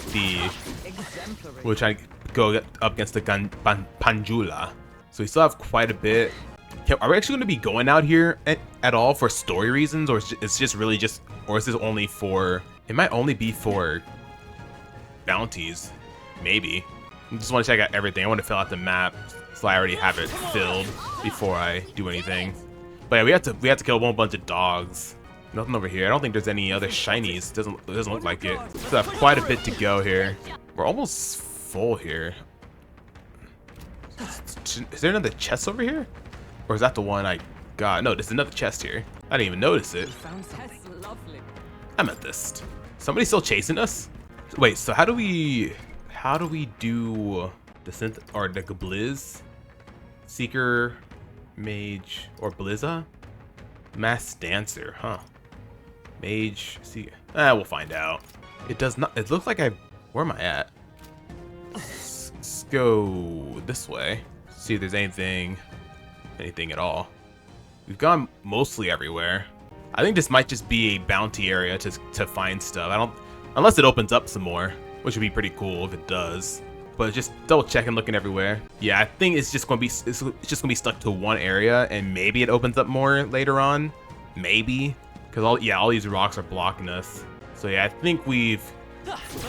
we'll try to go up against the Manjula. So we still have quite a bit. Are we actually going to be going out here at all for story reasons, or it's just really just, or is this only for, it might only be for bounties, maybe. I just want to check out everything. I want to fill out the map, so I already have it filled before I do anything. But yeah, we have to kill a whole bunch of dogs. Nothing over here. I don't think there's any other shinies. It doesn't look like it. So I have quite a bit to go here. We're almost full here. Is there another chest over here? Or is that the one I got? No, there's another chest here. I didn't even notice it. Amethyst. Somebody still chasing us? Wait, so how do we do the synth or the Blizz? Seeker, Mage, or Blizza? Mass Dancer, huh? Mage, see, we'll find out. It does not, it looks like where am I at? Let's go this way. See if there's anything at all. We've gone mostly everywhere. I think this might just be a bounty area to find stuff. Unless it opens up some more, which would be pretty cool if it does. but just double checking, looking everywhere. Yeah, I think it's just gonna be stuck to one area, and maybe it opens up more later on. Maybe, because all these rocks are blocking us. So yeah, I think we've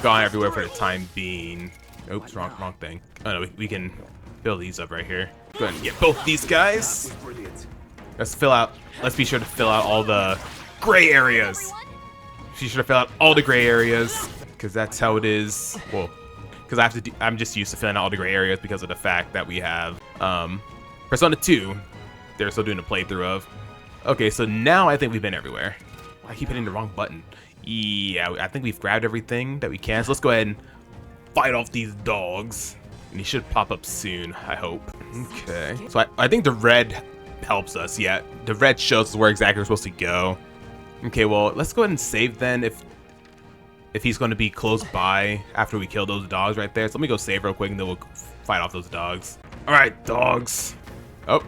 gone everywhere for the time being. Oops, wrong thing. Oh no, we can fill these up right here. Go ahead and get both these guys. Let's be sure to fill out all the gray areas. Be sure to fill out all the gray areas, because that's how it is. Well, because I'm just used to filling out all the gray areas because of the fact that we have Persona 2. They're still doing a playthrough of. Okay, so now I think we've been everywhere. I keep hitting the wrong button. Yeah, I think we've grabbed everything that we can. So let's go ahead and fight off these dogs. And he should pop up soon, I hope. Okay. So I think the red helps us. Yeah, the red shows us where exactly we're supposed to go. Okay, well, let's go ahead and save then if he's going to be close by after we kill those dogs right there. So let me go save real quick and then we'll fight off those dogs. All right, dogs. Oh,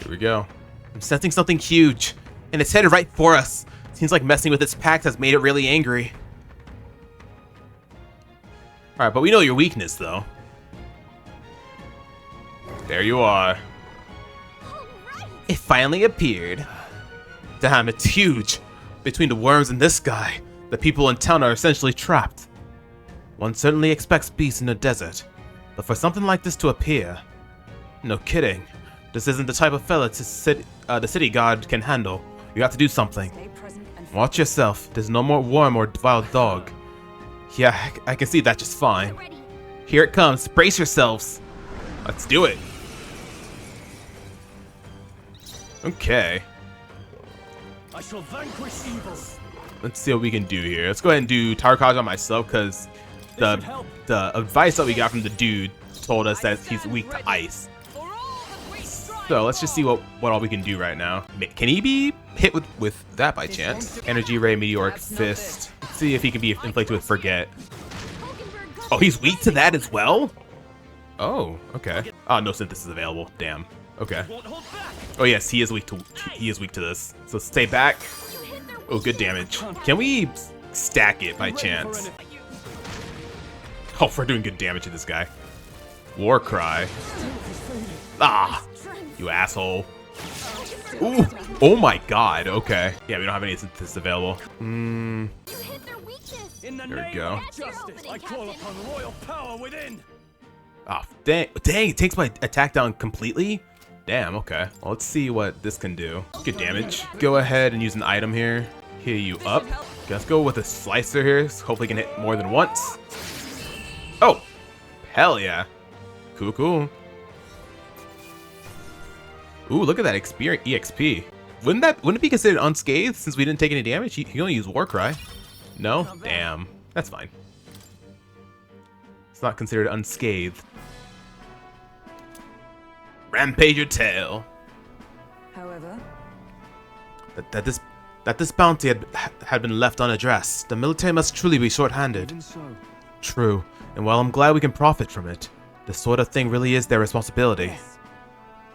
here we go. I'm sensing something huge, and it's headed right for us. Seems like messing with its packs has made it really angry. All right, but we know your weakness, though. There you are. It finally appeared. Damn, it's huge. Between the worms and this guy, the people in town are essentially trapped. One certainly expects peace in the desert, but for something like this to appear, no kidding. This isn't the type of fella the city guard can handle. You have to do something. Watch yourself. There's no more worm or wild dog. Yeah, I can see that just fine. Here it comes. Brace yourselves. Let's do it. Okay. I shall vanquish evil. Let's see what we can do here. Let's go ahead and do Tower College on myself, because the advice that we got from the dude told us that he's weak to ice. So let's just see what all we can do right now. Can he be hit with that by chance? Energy Ray, Meteoric Fist. Let's see if he can be inflicted with Forget. Oh, he's weak to that as well? Oh, okay. Oh, no synthesis available. Damn. Okay. Oh yes, he is weak to this. So stay back. Oh, good damage. Can we stack it by chance? Oh, we're doing good damage to this guy. War Cry. Ah, you asshole. Ooh, oh my god, okay. Yeah, we don't have any synthesis available. There we go. I call upon royal power within. Oh, dang, it takes my attack down completely? Damn, okay. Well, let's see what this can do. Good damage. Go ahead and use an item here. Heal you up. Okay, let's go with a slicer here. So hopefully can hit more than once. Oh, hell yeah. Cool, cool. Ooh, look at that EXP. Wouldn't it be considered unscathed since we didn't take any damage? You can only use War Cry. No? Damn. That's fine. It's not considered unscathed. Rampage your tail. However, That this bounty had been left unaddressed. The military must truly be short-handed. Even so, True, and while I'm glad we can profit from it, this sort of thing really is their responsibility.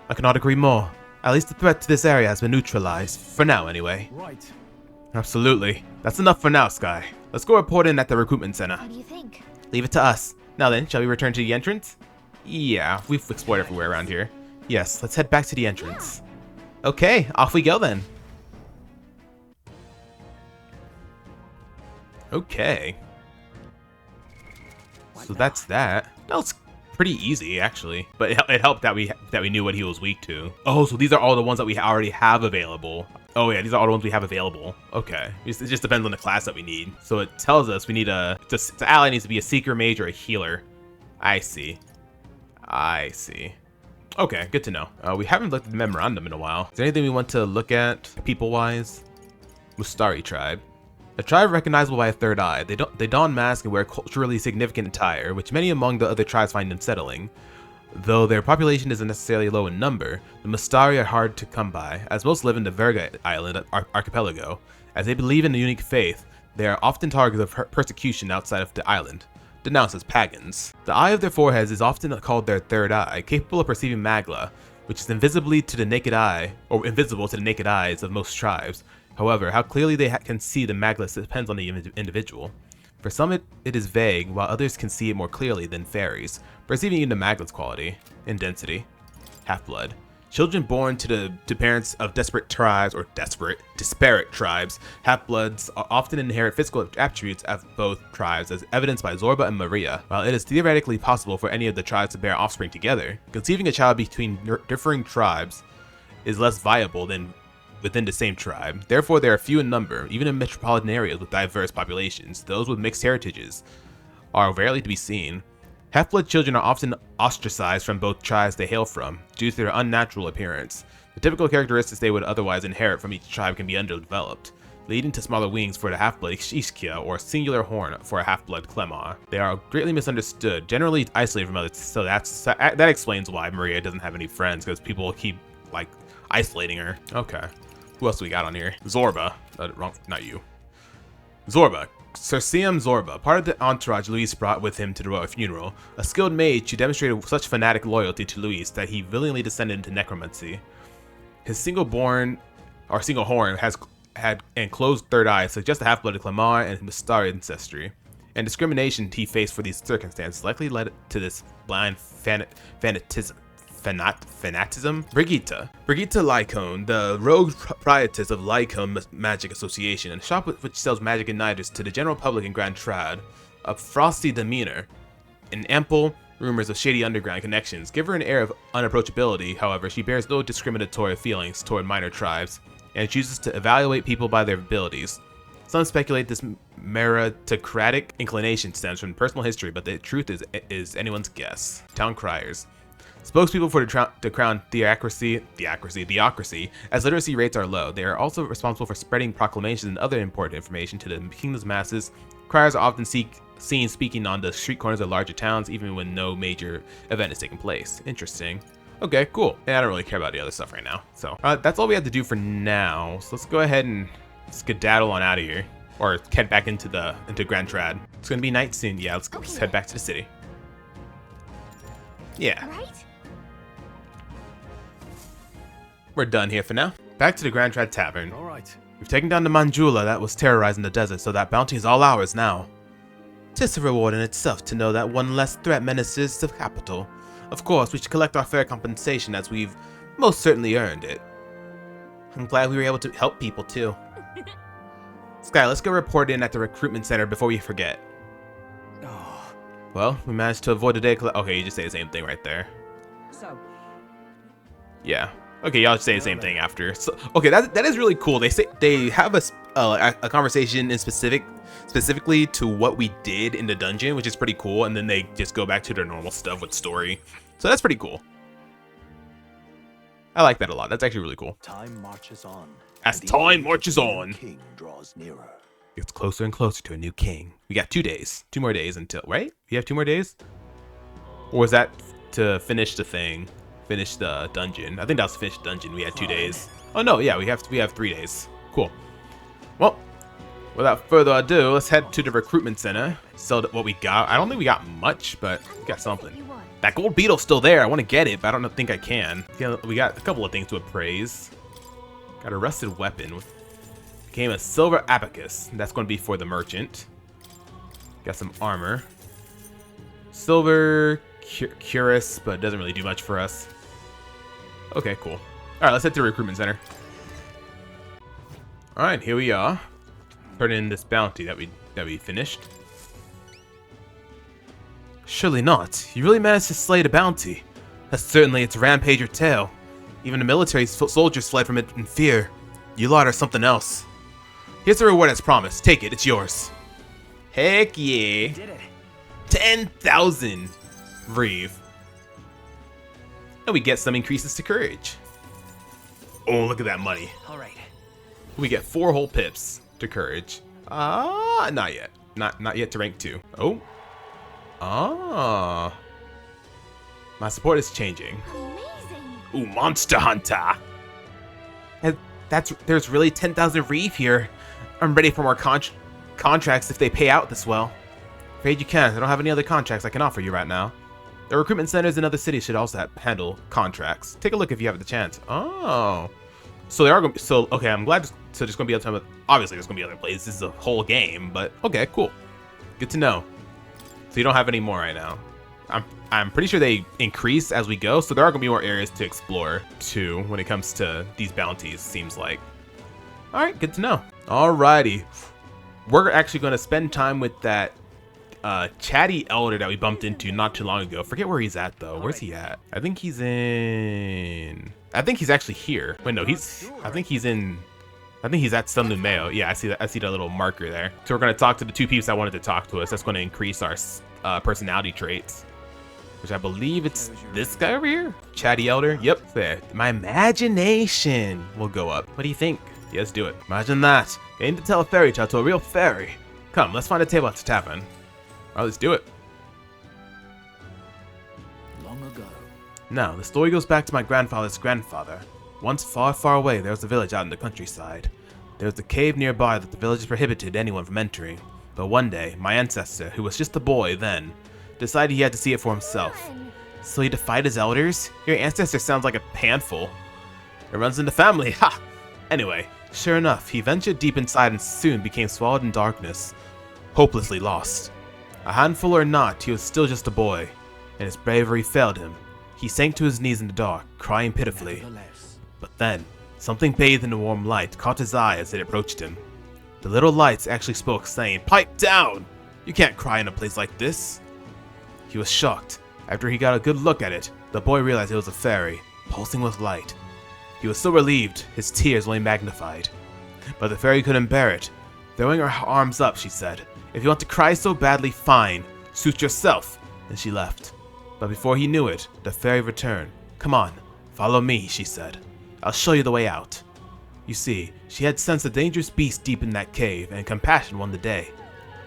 I cannot agree more. At least the threat to this area has been neutralized, for now anyway. Right. Absolutely. That's enough for now, Skye. Let's go report in at the recruitment center. What do you think? Leave it to us. Now then, shall we return to the entrance? Yeah, we've explored everywhere around here. Yes, let's head back to the entrance. Okay, off we go then. Okay. So that's that. That was pretty easy, actually. But it helped that we knew what he was weak to. Oh, so these are all the ones that we already have available. Oh yeah, these are all the ones we have available. Okay. It just depends on the class that we need. So it tells us we need the ally needs to be a seeker, mage, or a healer. I see. I see. Okay, good to know. We haven't looked at the memorandum in a while. Is there anything we want to look at, people-wise? Mustari tribe. A tribe recognizable by a third eye. They don masks and wear culturally significant attire, which many among the other tribes find unsettling. Though their population isn't necessarily low in number, the Mustari are hard to come by, as most live in the Belega Island archipelago. As they believe in the unique faith, they are often targets of persecution outside of the island, denounced as pagans. The eye of their foreheads is often called their third eye, capable of perceiving magla, which is invisible to the naked eye, or invisible to the naked eyes of most tribes. However, how clearly they can see the magla depends on the individual. For some it is vague, while others can see it more clearly than fairies, perceiving even Maglet's quality and density. Half-blood. Children born to parents of disparate tribes, half-bloods often inherit physical attributes of both tribes, as evidenced by Zorba and Maria. While it is theoretically possible for any of the tribes to bear offspring together, conceiving a child between differing tribes is less viable than within the same tribe. Therefore, they are few in number, even in metropolitan areas with diverse populations. Those with mixed heritages are rarely to be seen. Half-blood children are often ostracized from both tribes they hail from, due to their unnatural appearance. The typical characteristics they would otherwise inherit from each tribe can be underdeveloped, leading to smaller wings for the half-blood Skye or singular horn for a half-blood Clemar. They are greatly misunderstood, generally isolated from others, so that explains why Maria doesn't have any friends, because people keep, like, isolating her. Okay. Who else do we got on here? Zorba. Not you. Zorba. Circeum Zorba, part of the entourage Luis brought with him to the royal funeral, a skilled mage who demonstrated such fanatic loyalty to Luis that he willingly descended into necromancy. His single horn had enclosed third eye suggests a half-blooded Clemar and Mustari ancestry, and discrimination he faced for these circumstances likely led to this blind fanatism. Brigitte Lycone, the rogue proprietress of Lycone Magic Association, a shop which sells magic igniters to the general public in Grand Trad. A frosty demeanor and ample rumors of shady underground connections give her an air of unapproachability. However, she bears no discriminatory feelings toward minor tribes and chooses to evaluate people by their abilities. Some speculate this meritocratic inclination stems from personal history, but the truth is anyone's guess. Town criers. Spokespeople for the crown theocracy, as literacy rates are low. They are also responsible for spreading proclamations and other important information to the kingdom's masses. Criers are often seen speaking on the street corners of larger towns, even when no major event is taking place. Interesting. Okay, cool. And I don't really care about the other stuff right now. So that's all we have to do for now. So let's go ahead and skedaddle on out of here, or head back into Grand Trad. It's gonna be night soon. Yeah, let's head back to the city. Yeah. Right? We're done here for now. Back to the Grand Trad Tavern. All right. We've taken down the Manjula that was terrorizing the desert, so that bounty is all ours now. 'Tis a reward in itself to know that one less threat menaces the capital. Of course, we should collect our fair compensation, as we've most certainly earned it. I'm glad we were able to help people too. Skye, let's go report in at the recruitment center before we forget. Oh, Well, we managed to avoid the day. Okay, you just say the same thing right there. So, Yeah. Okay, y'all say the same thing after. So, okay, that is really cool. They have a conversation in specifically to what we did in the dungeon, which is pretty cool, and then they just go back to their normal stuff with story. So that's pretty cool. I like that a lot. That's actually really cool. time marches on. As and the time age of marches the new on. King draws nearer. It's closer and closer to a new king. We got 2 days. 2 more days until, right? We have 2 more days? Or was that to finish the thing? Finish the dungeon? I think that was to finish the dungeon. We had 2 days. Oh no, yeah, we have 3 days. Cool. Well, without further ado, let's head to the recruitment center. Sell what we got. I don't think we got much, but we got something. That gold beetle's still there. I want to get it, but I don't think I can. Yeah, we got a couple of things to appraise. Got a rusted weapon. Became a silver abacus. That's going to be for the merchant. Got some armor. Silver cuirass, but it doesn't really do much for us. Okay, cool. All right, let's head to the recruitment center. All right, here we are. Turn in this bounty that we finished. Surely not. You really managed to slay the bounty. That's certainly its rampager tale. Even the military soldiers fled from it in fear. You lot are something else. Here's the reward as promised. Take it. It's yours. Heck yeah. did it. 10,000. Reeve. And we get some increases to courage. Oh, look at that money. All right. We get 4 whole pips to courage. Not yet. Not yet to rank 2. Oh. Ah. My support is changing. Amazing. Ooh, Monster Hunter. And there's really 10,000 Reeve here. I'm ready for more contracts if they pay out this well. Afraid you can't. I don't have any other contracts I can offer you right now. The recruitment centers in other cities should also handle contracts. Take a look if you have the chance. Oh. So they are going to, so okay, I'm glad, so there's going to be other time, obviously there's going to be other places, this is a whole game, but okay, cool. Good to know. So you don't have any more right now. I'm pretty sure they increase as we go, so there are gonna be more areas to explore too when it comes to these bounties, seems like. Alright, good to know. Alrighty. We're actually gonna spend time with that chatty elder that we bumped into not too long ago. Forget where he's at though. Where's he at? I think he's actually here. Wait, no, I think he's at Sun Lumeo. Yeah, I see that little marker there. So we're gonna talk to the two peeps that wanted to talk to us. That's gonna increase our personality traits. Which I believe it's this guy over here? Chatty Elder? Yep, there. My imagination will go up. What do you think? Yes, do it. Imagine that. Getting to tell a fairy tale to a real fairy. Come, let's find a table at the tavern. Alright, let's do it. Long ago, Now, the story goes back to my grandfather's grandfather. Once far, far away, there was a village out in the countryside. There was a cave nearby that the villagers prohibited anyone from entering. But one day, my ancestor, who was just a boy then, decided he had to see it for himself. So he defied his elders? Your ancestor sounds like a handful. It runs in the family, ha! Anyway, sure enough, he ventured deep inside and soon became swallowed in darkness, hopelessly lost. A handful or not, he was still just a boy, and his bravery failed him. He sank to his knees in the dark, crying pitifully. nevertheless, But then, something bathed in the warm light caught his eye as it approached him. The little lights actually spoke, saying, "Pipe down! You can't cry in a place like this." He was shocked. After he got a good look at it, the boy realized it was a fairy, pulsing with light. He was so relieved, his tears only magnified. But the fairy couldn't bear it. Throwing her arms up, she said, "If you want to cry so badly, fine. Suit yourself." And she left. But before he knew it, the fairy returned. "Come on, follow me," she said. "I'll show you the way out." You see, she had sensed a dangerous beast deep in that cave, and compassion won the day.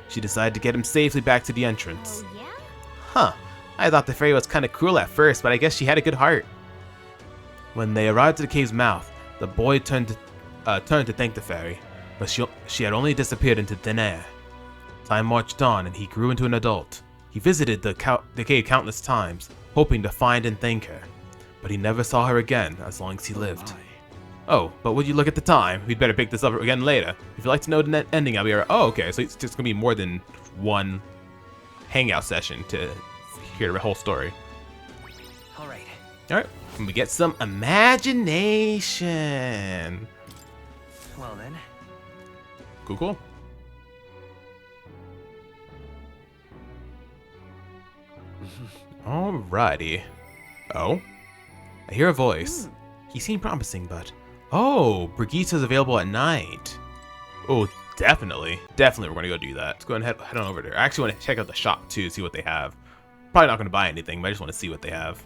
She decided to get him safely back to the entrance. Oh, yeah? Huh, I thought the fairy was kinda cruel at first, but I guess she had a good heart. When they arrived at the cave's mouth, the boy turned to thank the fairy, but she had only disappeared into thin air. Time marched on, and he grew into an adult. He visited the cave countless times, hoping to find and thank her, but he never saw her again as long as he lived. Oh, but would you look at the time? We'd better pick this up again later. If you'd like to know the ending, I'll be right. Oh, okay, so it's just gonna be more than one hangout session to hear the whole story. All right. Alright, and we get some imagination. Well then. Cool, cool. Alrighty. Oh? I hear a voice. He seemed promising, but... Oh, Brigitta's available at night. Oh, definitely. Definitely we're gonna go do that. Let's go ahead and head on over there. I actually want to check out the shop too, see what they have. Probably not gonna buy anything, but I just want to see what they have.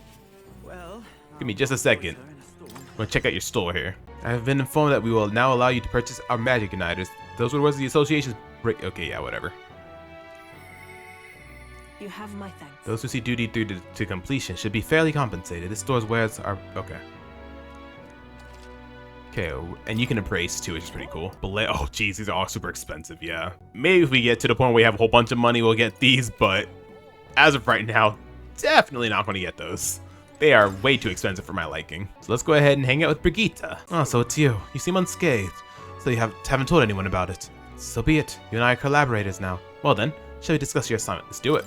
Well. Give me just a second. I'm gonna check out your store here. I have been informed that we will now allow you to purchase our magic igniters. Those were the words of the association's break. Okay, yeah, whatever. You have my thanks. Those who see duty through to completion should be fairly compensated. This store's wares are okay. Okay, and you can appraise too, which is pretty cool. Oh, jeez, these are all super expensive. Yeah, maybe if we get to the point where we have a whole bunch of money, we'll get these. But as of right now, definitely not going to get those. They are way too expensive for my liking. So let's go ahead and hang out with Brigitta. Oh, so it's you. You seem unscathed. So you haven't told anyone about it. So be it. You and I are collaborators now. Well then, shall we discuss your assignment? Let's do it.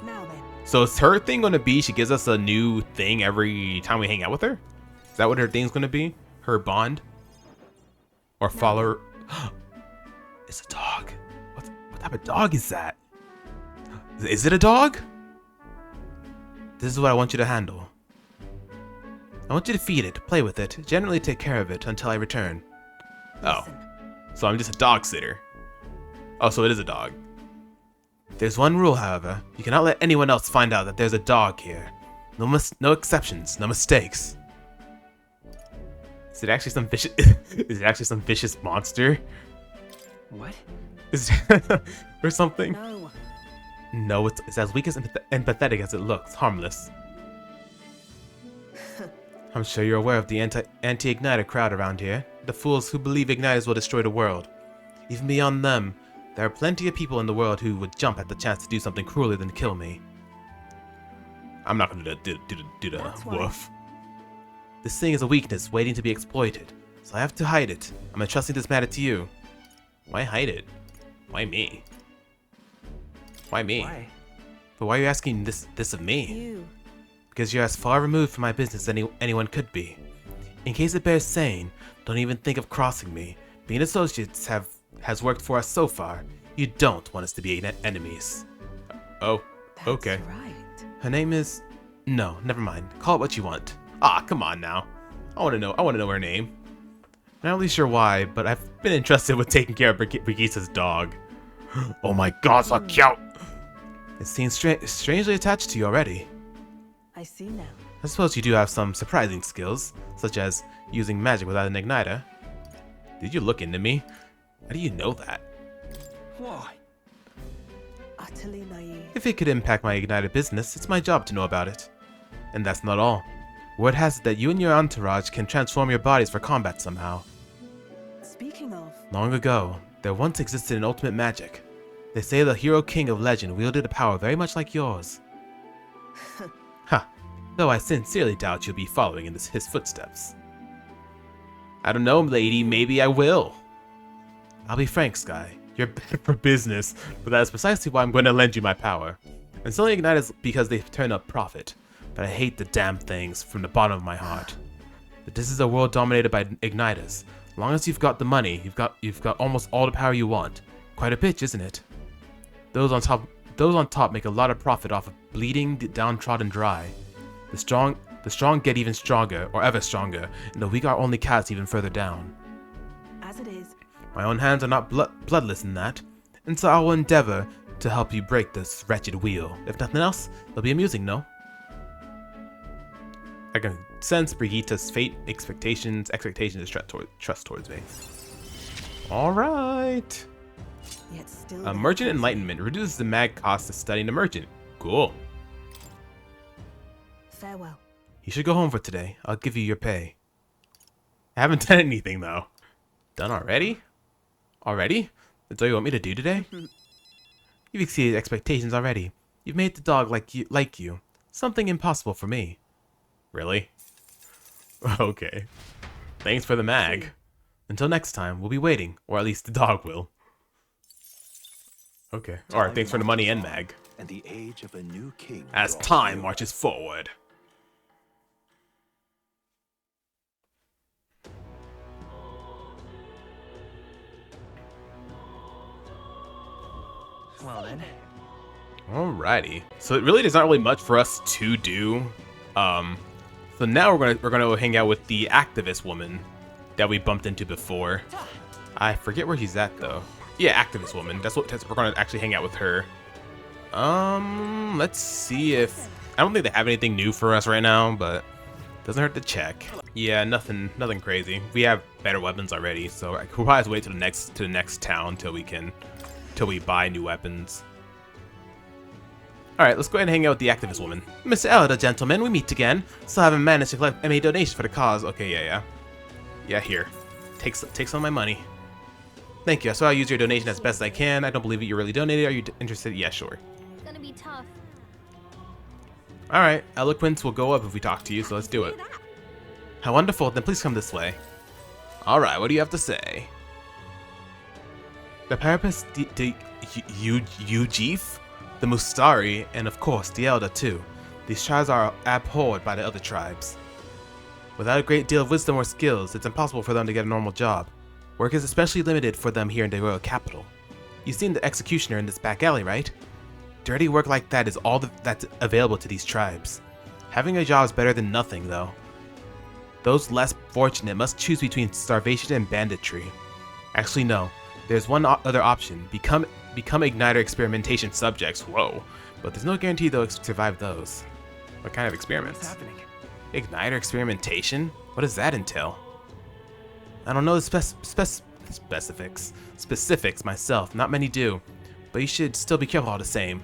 Now then. So is her thing going to be she gives us a new thing every time we hang out with her? Is that what her thing's going to be? Her bond? Or follow her? It's a dog. What type of dog is that? Is it a dog? This is what I want you to handle. I want you to feed it, play with it, generally take care of it until I return. Oh, so I'm just a dog sitter. Oh, so it is a dog. There's one rule, however. You cannot let anyone else find out that there's a dog here. No exceptions, no mistakes. Is it actually some vicious? Is it actually some vicious monster? What? Is or something? No. No, it's as weak and pathetic as it looks. Harmless. I'm sure you're aware of the anti-Igniter crowd around here. The fools who believe Igniters will destroy the world. Even beyond them, there are plenty of people in the world who would jump at the chance to do something crueler than kill me. I'm not gonna do the woof. This thing is a weakness waiting to be exploited, so I have to hide it. I'm entrusting this matter to you. Why hide it? Why me? Why me? Why? But why are you asking this of me? You. Because you're as far removed from my business as anyone could be. In case it bears saying, don't even think of crossing me. Being associates has worked for us so far. You don't want us to be enemies. Oh, okay. That's right. Her name is... No, never mind. Call it what you want. Ah, come on now. I want to know her name. Not really sure why, but I've been entrusted with taking care of Brigitte's dog. Oh my god, so cute! It seems strangely attached to you already. I see now. I suppose you do have some surprising skills, such as using magic without an igniter. Did you look into me? How do you know that? Why? Utterly naive. If it could impact my ignited business, it's my job to know about it. And that's not all. Word has it that you and your entourage can transform your bodies for combat somehow. Speaking of, Long ago, there once existed an ultimate magic. They say the hero king of legend wielded a power very much like yours. Ha! Though I sincerely doubt you'll be following in his footsteps. I don't know, lady, maybe I will. I'll be frank, Skye. You're better for business, but that is precisely why I'm going to lend you my power. I'm selling igniters because they turn up profit, but I hate the damn things from the bottom of my heart. But this is a world dominated by igniters. As long as you've got the money, you've got almost all the power you want. Quite a pitch, isn't it? Those on top make a lot of profit off of bleeding the downtrodden dry. The strong get even stronger, or ever stronger, and the weak are only cast even further down. as it is, My own hands are not bloodless in that, and so I will endeavor to help you break this wretched wheel. If nothing else, it'll be amusing, no? I can sense Brigitte's fate, expectations, trust towards me. Alright. yet still. A merchant enlightenment reduces the mag cost of studying a merchant. Cool. Farewell. You should go home for today. I'll give you your pay. I haven't done anything though. Done already? Already? That's all you want me to do today? You've exceeded expectations already. You've made the dog like you. Something impossible for me. Really? Okay. Thanks for the mag. Until next time, we'll be waiting, or at least the dog will. Okay. Alright, thanks for the money and mag. And the age of a new king As draws time near. marches forward. Well then. Alrighty. So it really there's not really much for us to do. So now we're gonna hang out with the activist woman that we bumped into before. I forget where she's at though. Yeah, activist woman. We're gonna actually hang out with her. Let's see if I don't think they have anything new for us right now, but doesn't hurt to check. Yeah, nothing crazy. We have better weapons already, so we'll probably have to wait to the next town till we buy new weapons. Alright, let's go ahead and hang out with the activist woman. Miss Elda, gentlemen, we meet again. Still haven't managed to collect any donations for the cause. Okay, yeah. Yeah, here. Take some of my money. Thank you. So I'll use your donation as best I can. I don't believe you really donated. Are you interested? Yeah, sure. It's gonna be tough. Alright, eloquence will go up if we talk to you, so let's do it. How wonderful. Then please come this way. Alright, what do you have to say? The Parapus Ujif, the Mustari, and of course the Elder too. These tribes are abhorred by the other tribes. Without a great deal of wisdom or skills, it's impossible for them to get a normal job. Work is especially limited for them here in the royal capital. You've seen the executioner in this back alley, right? Dirty work like that is all that's available to these tribes. Having a job is better than nothing, though. Those less fortunate must choose between starvation and banditry. Actually, no. There's one other option. Become igniter experimentation subjects. Whoa. But there's no guarantee they'll survive those. What kind of What's experiments? happening? Igniter experimentation? What does that entail? I don't know the specifics myself. Not many do. But you should still be careful all the same.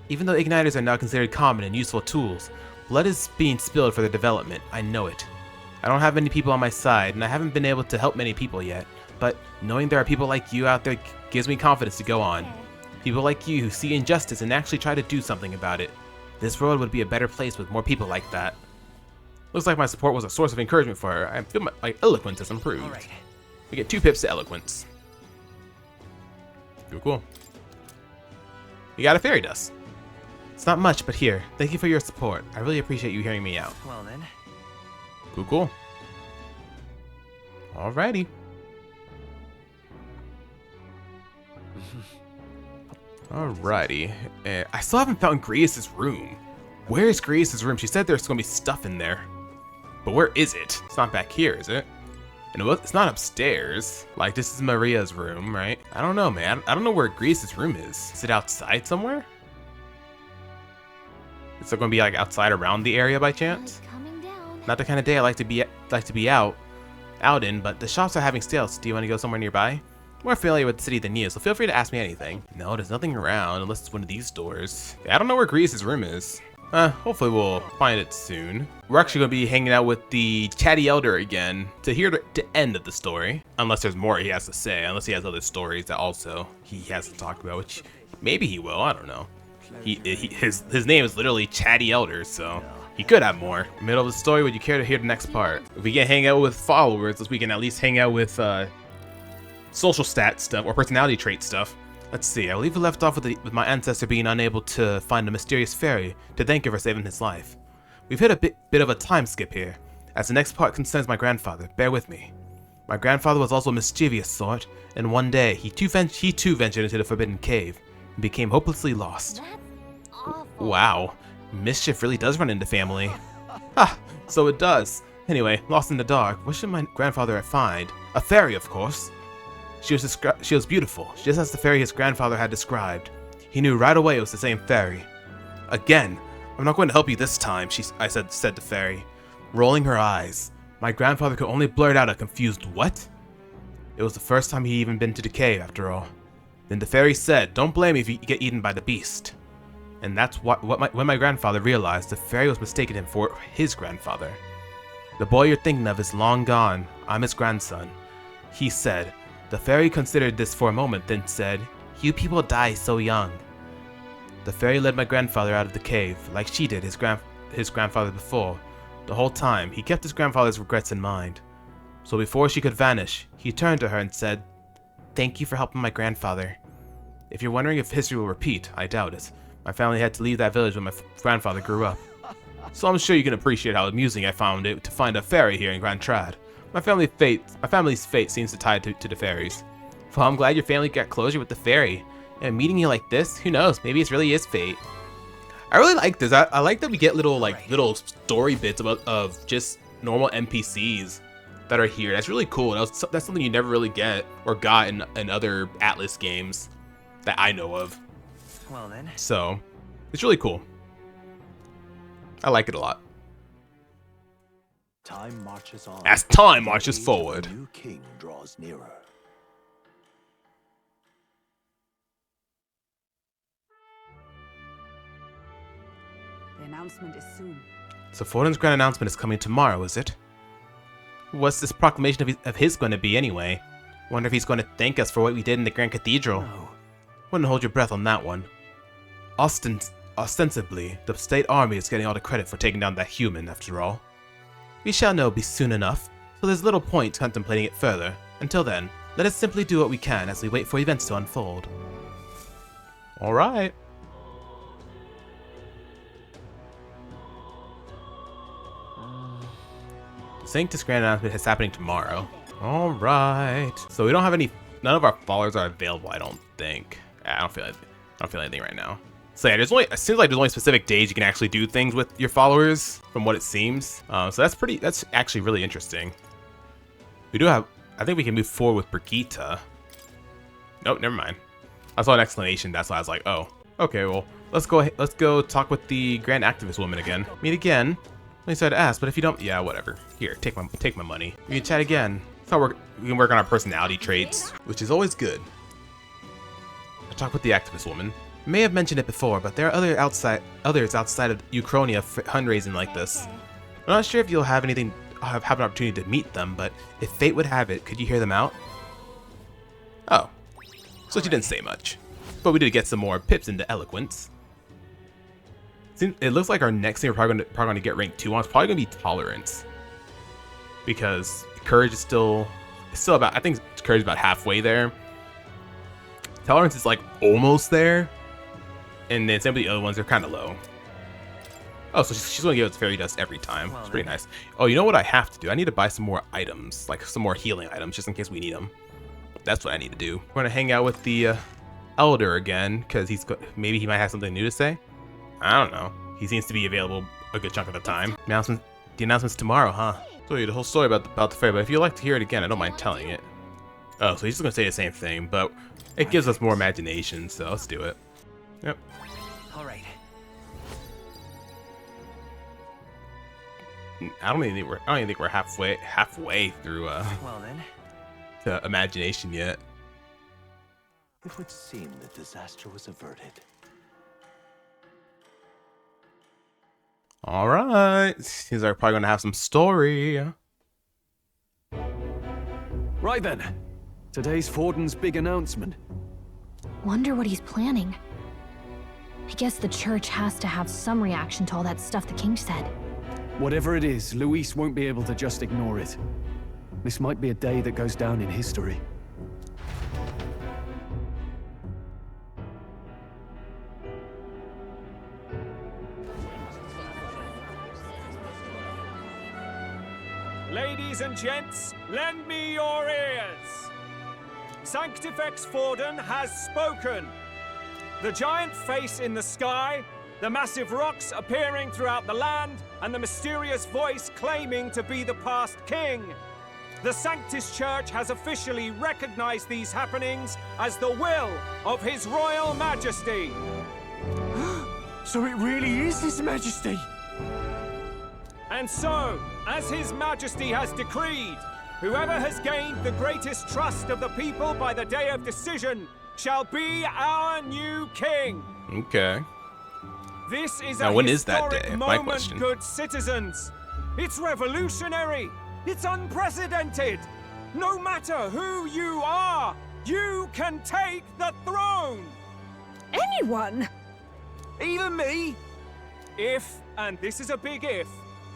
Even though igniters are now considered common and useful tools, blood is being spilled for their development. I know it. I don't have many people on my side, and I haven't been able to help many people yet. But knowing there are people like you out there gives me confidence to go on. People like you who see injustice and actually try to do something about it. This world would be a better place with more people like that. Looks like my support was a source of encouragement for her. I feel my eloquence has improved. All right. We get 2 pips to eloquence. Cool. You got a fairy dust. It's not much, but here. Thank you for your support. I really appreciate you hearing me out. Well then. Cool. Alrighty. Alrighty. I still haven't found Grievous' room. Where is Grievous' room? She said there's gonna be stuff in there. But where is it? It's not back here, is it? And it's not upstairs. Like, this is Maria's room, right? I don't know, man. I don't know where Grievous' room is. Is it outside somewhere? Is it gonna be like outside around the area by chance? Coming down. Not the kind of day I like to be out in, but the shops are having sales. Do you want to go somewhere nearby? I'm more familiar with the city than you, so feel free to ask me anything. No, there's nothing around unless it's one of these doors. Yeah, I don't know where Grievous' room is. Hopefully we'll find it soon. We're actually going to be hanging out with the Chatty Elder again to hear the end of the story. Unless there's more he has to say, unless he has other stories that also he hasn't talked about, which maybe he will, I don't know. His name is literally Chatty Elder, so he could have more. Middle of the story, would you care to hear the next part? If we can hang out with followers, we can at least hang out with social stat stuff or personality trait stuff. Let's see, I believe we left off with my ancestor being unable to find a mysterious fairy to thank her for saving his life. We've hit a bit of a time skip here, as the next part concerns my grandfather. Bear with me. My grandfather was also a mischievous sort, and one day he too ventured into the Forbidden Cave and became hopelessly lost. That's awful. Wow, mischief really does run into family. Ah, so it does. Anyway, lost in the dark, what should my grandfather find? A fairy, of course. She was beautiful, just as the fairy his grandfather had described. He knew right away it was the same fairy. Again, I'm not going to help you this time, I said the fairy, rolling her eyes. My grandfather could only blurt out a confused what? It was the first time he even been to the cave, after all. Then the fairy said, don't blame me if you get eaten by the beast. And that's when my grandfather realized the fairy was mistaking him for his grandfather. The boy you're thinking of is long gone. I'm his grandson. He said. The fairy considered this for a moment, then said, you people die so young. The fairy led my grandfather out of the cave, like she did his grandfather before. The whole time, he kept his grandfather's regrets in mind. So before she could vanish, he turned to her and said, thank you for helping my grandfather. If you're wondering if history will repeat, I doubt it. My family had to leave that village when my grandfather grew up. So I'm sure you can appreciate how amusing I found it to find a fairy here in Grand Trad. My family's fate seems to tie to the fairies. Well, I'm glad your family got closure with the fairy. And meeting you like this, who knows, maybe it really is fate. I really like this. I like that we get little story bits of just normal NPCs that are here. That's really cool. That's something you never really get or got in other Atlus games that I know of. Well then. So, it's really cool. I like it a lot. Time marches on. As time marches forward. The new king draws nearer. The announcement is soon. So Fortin's grand announcement is coming tomorrow, is it? What's this proclamation of his going to be anyway? Wonder if he's going to thank us for what we did in the Grand Cathedral. No. Wouldn't hold your breath on that one. Ostensibly, the state army is getting all the credit for taking down that human, after all. We shall know soon enough, so there's little point contemplating it further. Until then, let us simply do what we can as we wait for events to unfold. Alright. Sanctus grand announcement is happening tomorrow. Alright. So we don't have none of our followers are available, I don't think. I don't feel anything right now. So yeah, it seems like there's only specific days you can actually do things with your followers, from what it seems. So that's actually really interesting. We do have, I think we can move forward with Brigitte. Nope, never mind. I saw an exclamation, that's why I was like, oh. Okay, well, let's go talk with the Grand Activist woman again. Meet again. At least I'd ask, but if you don't, yeah, whatever. Here, take my money. We can chat again. We can work on our personality traits, which is always good. I'll talk with the activist woman. I may have mentioned it before, but there are others outside of Uchronia fundraising like this. I'm not sure if you'll have an opportunity to meet them, but if fate would have it, could you hear them out? Oh, so she didn't say much, but we did get some more pips into eloquence. It looks like our next thing we're probably going to get rank 2 on is probably going to be Tolerance, because Courage is still about, I think Courage is about halfway there. Tolerance is like almost there. And then some of the other ones are kind of low. Oh, so she's going to give us fairy dust every time. It's pretty nice. Oh, you know what I have to do? I need to buy some more items, like some more healing items, just in case we need them. That's what I need to do. We're going to hang out with the Elder again, because maybe he might have something new to say. I don't know. He seems to be available a good chunk of the time. The announcement's tomorrow, huh? So the whole story about the fair, but if you'd like to hear it again, I don't mind telling it. Oh, so he's just going to say the same thing, but it gives us more imagination, so let's do it. Yep. All right. I don't even think we're halfway through Well then. to imagination yet. It would seem that disaster was averted. All right, he's probably gonna have some story. Right then, today's Forden's big announcement. Wonder what he's planning. I guess the church has to have some reaction to all that stuff the king said. Whatever it is, Luis won't be able to just ignore it. This might be a day that goes down in history. Ladies and gents, lend me your ears. Sanctifex Forden has spoken. The giant face in the sky, the massive rocks appearing throughout the land, and the mysterious voice claiming to be the past king. The Sanctus Church has officially recognized these happenings as the will of His Royal Majesty. So it really is His Majesty. And so, as His Majesty has decreed, whoever has gained the greatest trust of the people by the day of decision shall be our new king. Okay. This is Now, a when is that historic day? My moment, question. good citizens. It's revolutionary. It's unprecedented. No matter who you are, you can take the throne. Anyone? Even me? If, and this is a big if,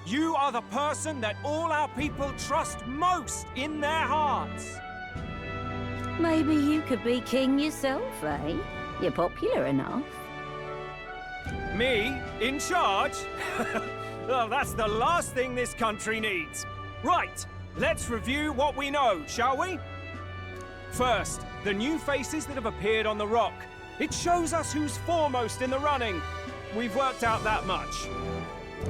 you are the person that all our people trust most in their hearts. Maybe you could be king yourself, eh? You're popular enough. Me? In charge? Well, that's the last thing this country needs. Right, let's review what we know, shall we? First, the new faces that have appeared on the rock. It shows us who's foremost in the running. We've worked out that much.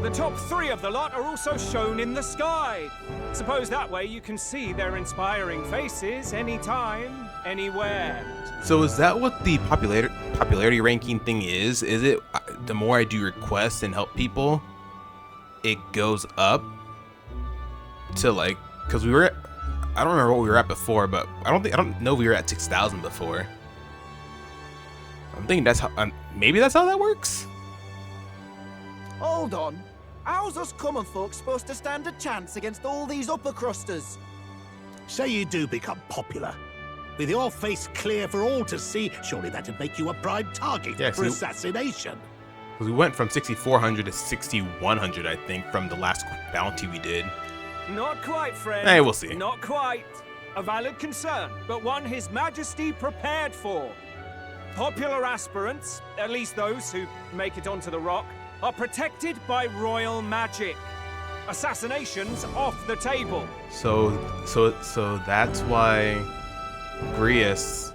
The top 3 of the lot are also shown in the sky. Suppose that way you can see their inspiring faces anytime, anywhere. So is that what the popularity ranking thing is? Is it the more I do requests and help people, it goes up to like, because we were at, I don't remember what we were at before, but I don't know if we were at 6,000 before. I'm thinking that's how, maybe that's how that works? Hold on. How's us common folk supposed to stand a chance against all these upper crusters? Say you do become popular. With your face clear for all to see, surely that'd make you a prime target for assassination. Because we went from 6,400 to 6,100, I think, from the last bounty we did. Not quite, friend. Hey, we'll see. Not quite. A valid concern, but one His Majesty prepared for. Popular aspirants, at least those who make it onto the rock, are protected by royal magic. Assassinations off the table. So that's why Grius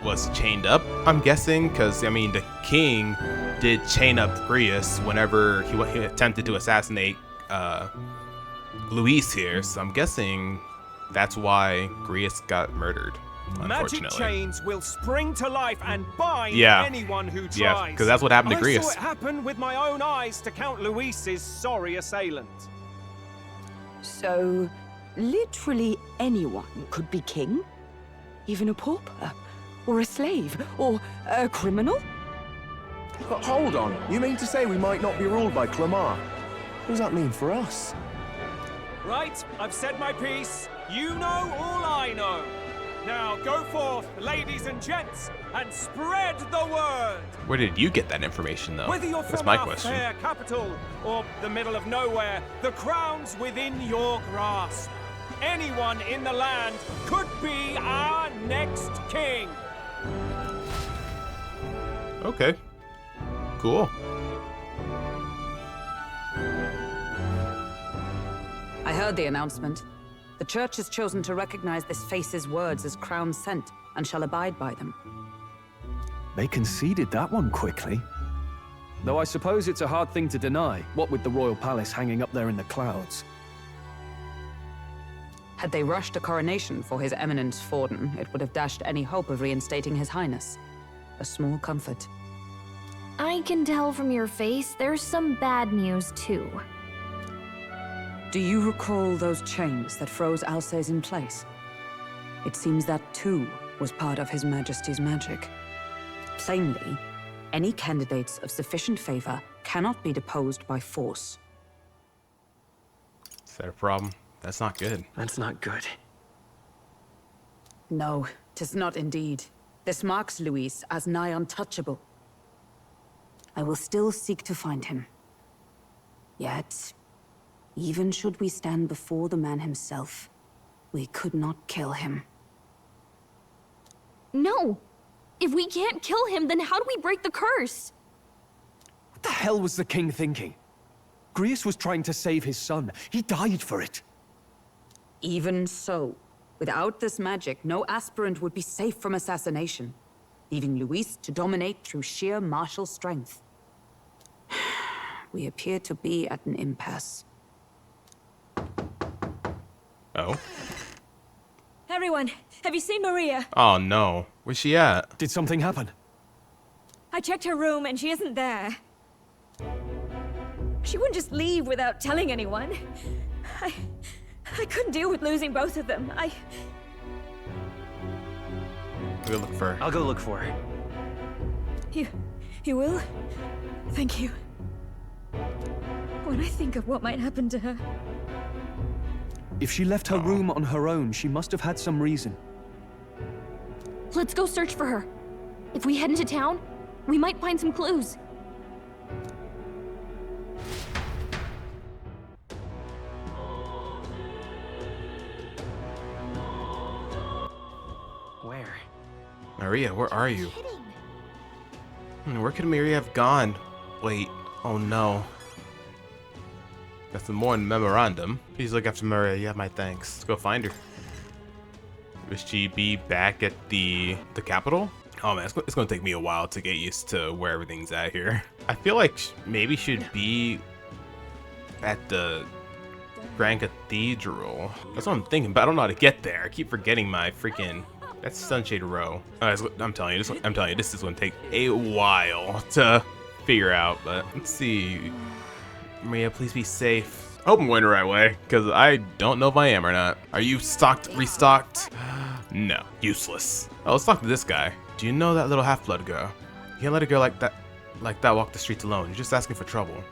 was chained up, I'm guessing, because I mean the king did chain up Grius whenever he attempted to assassinate Luis here. So I'm guessing that's why Grius got murdered. Magic chains will spring to life and bind anyone who tries. Yeah, because that's what happened to Grius. I saw it happen with my own eyes to Count Luis's sorry assailant. So, literally anyone could be king? Even a pauper? Or a slave? Or a criminal? But hold on, you mean to say we might not be ruled by Clamar? What does that mean for us? Right, I've said my piece. You know all I know. Now go forth, ladies and gents, and spread the word! Where did you get that information, though? Whether you're That's from my our question. fair capital or the middle of nowhere, the crown's within your grasp. Anyone in the land could be our next king. Okay. Cool. I heard the announcement. The church has chosen to recognize this face's words as crown sent and shall abide by them. They conceded that one quickly. Though I suppose it's a hard thing to deny, what with the royal palace hanging up there in the clouds. Had they rushed a coronation for His Eminence Forden, it would have dashed any hope of reinstating His Highness. A small comfort. I can tell from your face there's some bad news too. Do you recall those chains that froze Alsace in place? It seems that too was part of His Majesty's magic. Plainly, any candidates of sufficient favor cannot be deposed by force. Is that a problem? That's not good. That's not good. No, 'tis not indeed. This marks Luis as nigh untouchable. I will still seek to find him. Yet, even should we stand before the man himself, we could not kill him. No! If we can't kill him, then how do we break the curse? What the hell was the king thinking? Grius was trying to save his son. He died for it. Even so, without this magic, no aspirant would be safe from assassination, leaving Luis to dominate through sheer martial strength. We appear to be at an impasse. Oh. Everyone, have you seen Maria? Oh no. Where's she at? Did something happen? I checked her room and she isn't there. She wouldn't just leave without telling anyone. I couldn't deal with losing both of them. We'll look for her. I'll go look for her. You will? Thank you. When I think of what might happen to her... If she left her room on her own, she must have had some reason. Let's go search for her. If we head into town, we might find some clues. Where? Maria, where are you? Where could Maria have gone? Wait, oh no. Got some more in memorandum. Please look after Maria. You have my thanks. Let's go find her. Will she be back at the capital? Oh man, it's gonna take me a while to get used to where everything's at here. I feel like maybe she'd be at the Grand Cathedral. That's what I'm thinking, but I don't know how to get there. I keep forgetting my freaking... That's Sunshade Row. I'm telling you, this is gonna take a while to figure out. But let's see. Maria, please be safe. I hope I'm going the right way, because I don't know if I am or not. Are you restocked? No, useless. Oh, let's talk to this guy. Do you know that little half-blood girl? You can't let a girl like that walk the streets alone. You're just asking for trouble.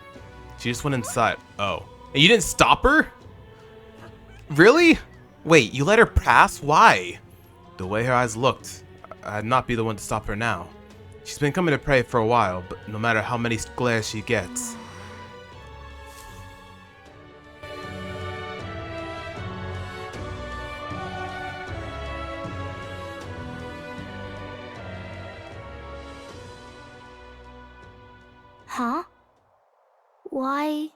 She just went inside. Oh, and you didn't stop her? Really? Wait, you let her pass? Why? The way her eyes looked, I'd not be the one to stop her now. She's been coming to pray for a while, but no matter how many glares she gets. Huh? Why?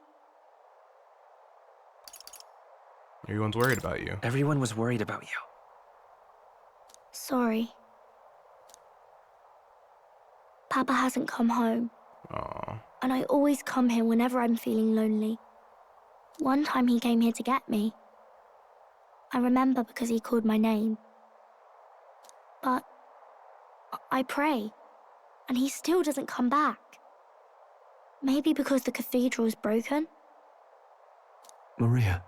Everyone's worried about you. Everyone was worried about you. Sorry. Papa hasn't come home. Aww. And I always come here whenever I'm feeling lonely. One time he came here to get me. I remember because he called my name. But I pray, and he still doesn't come back. Maybe because the cathedral's broken? Maria.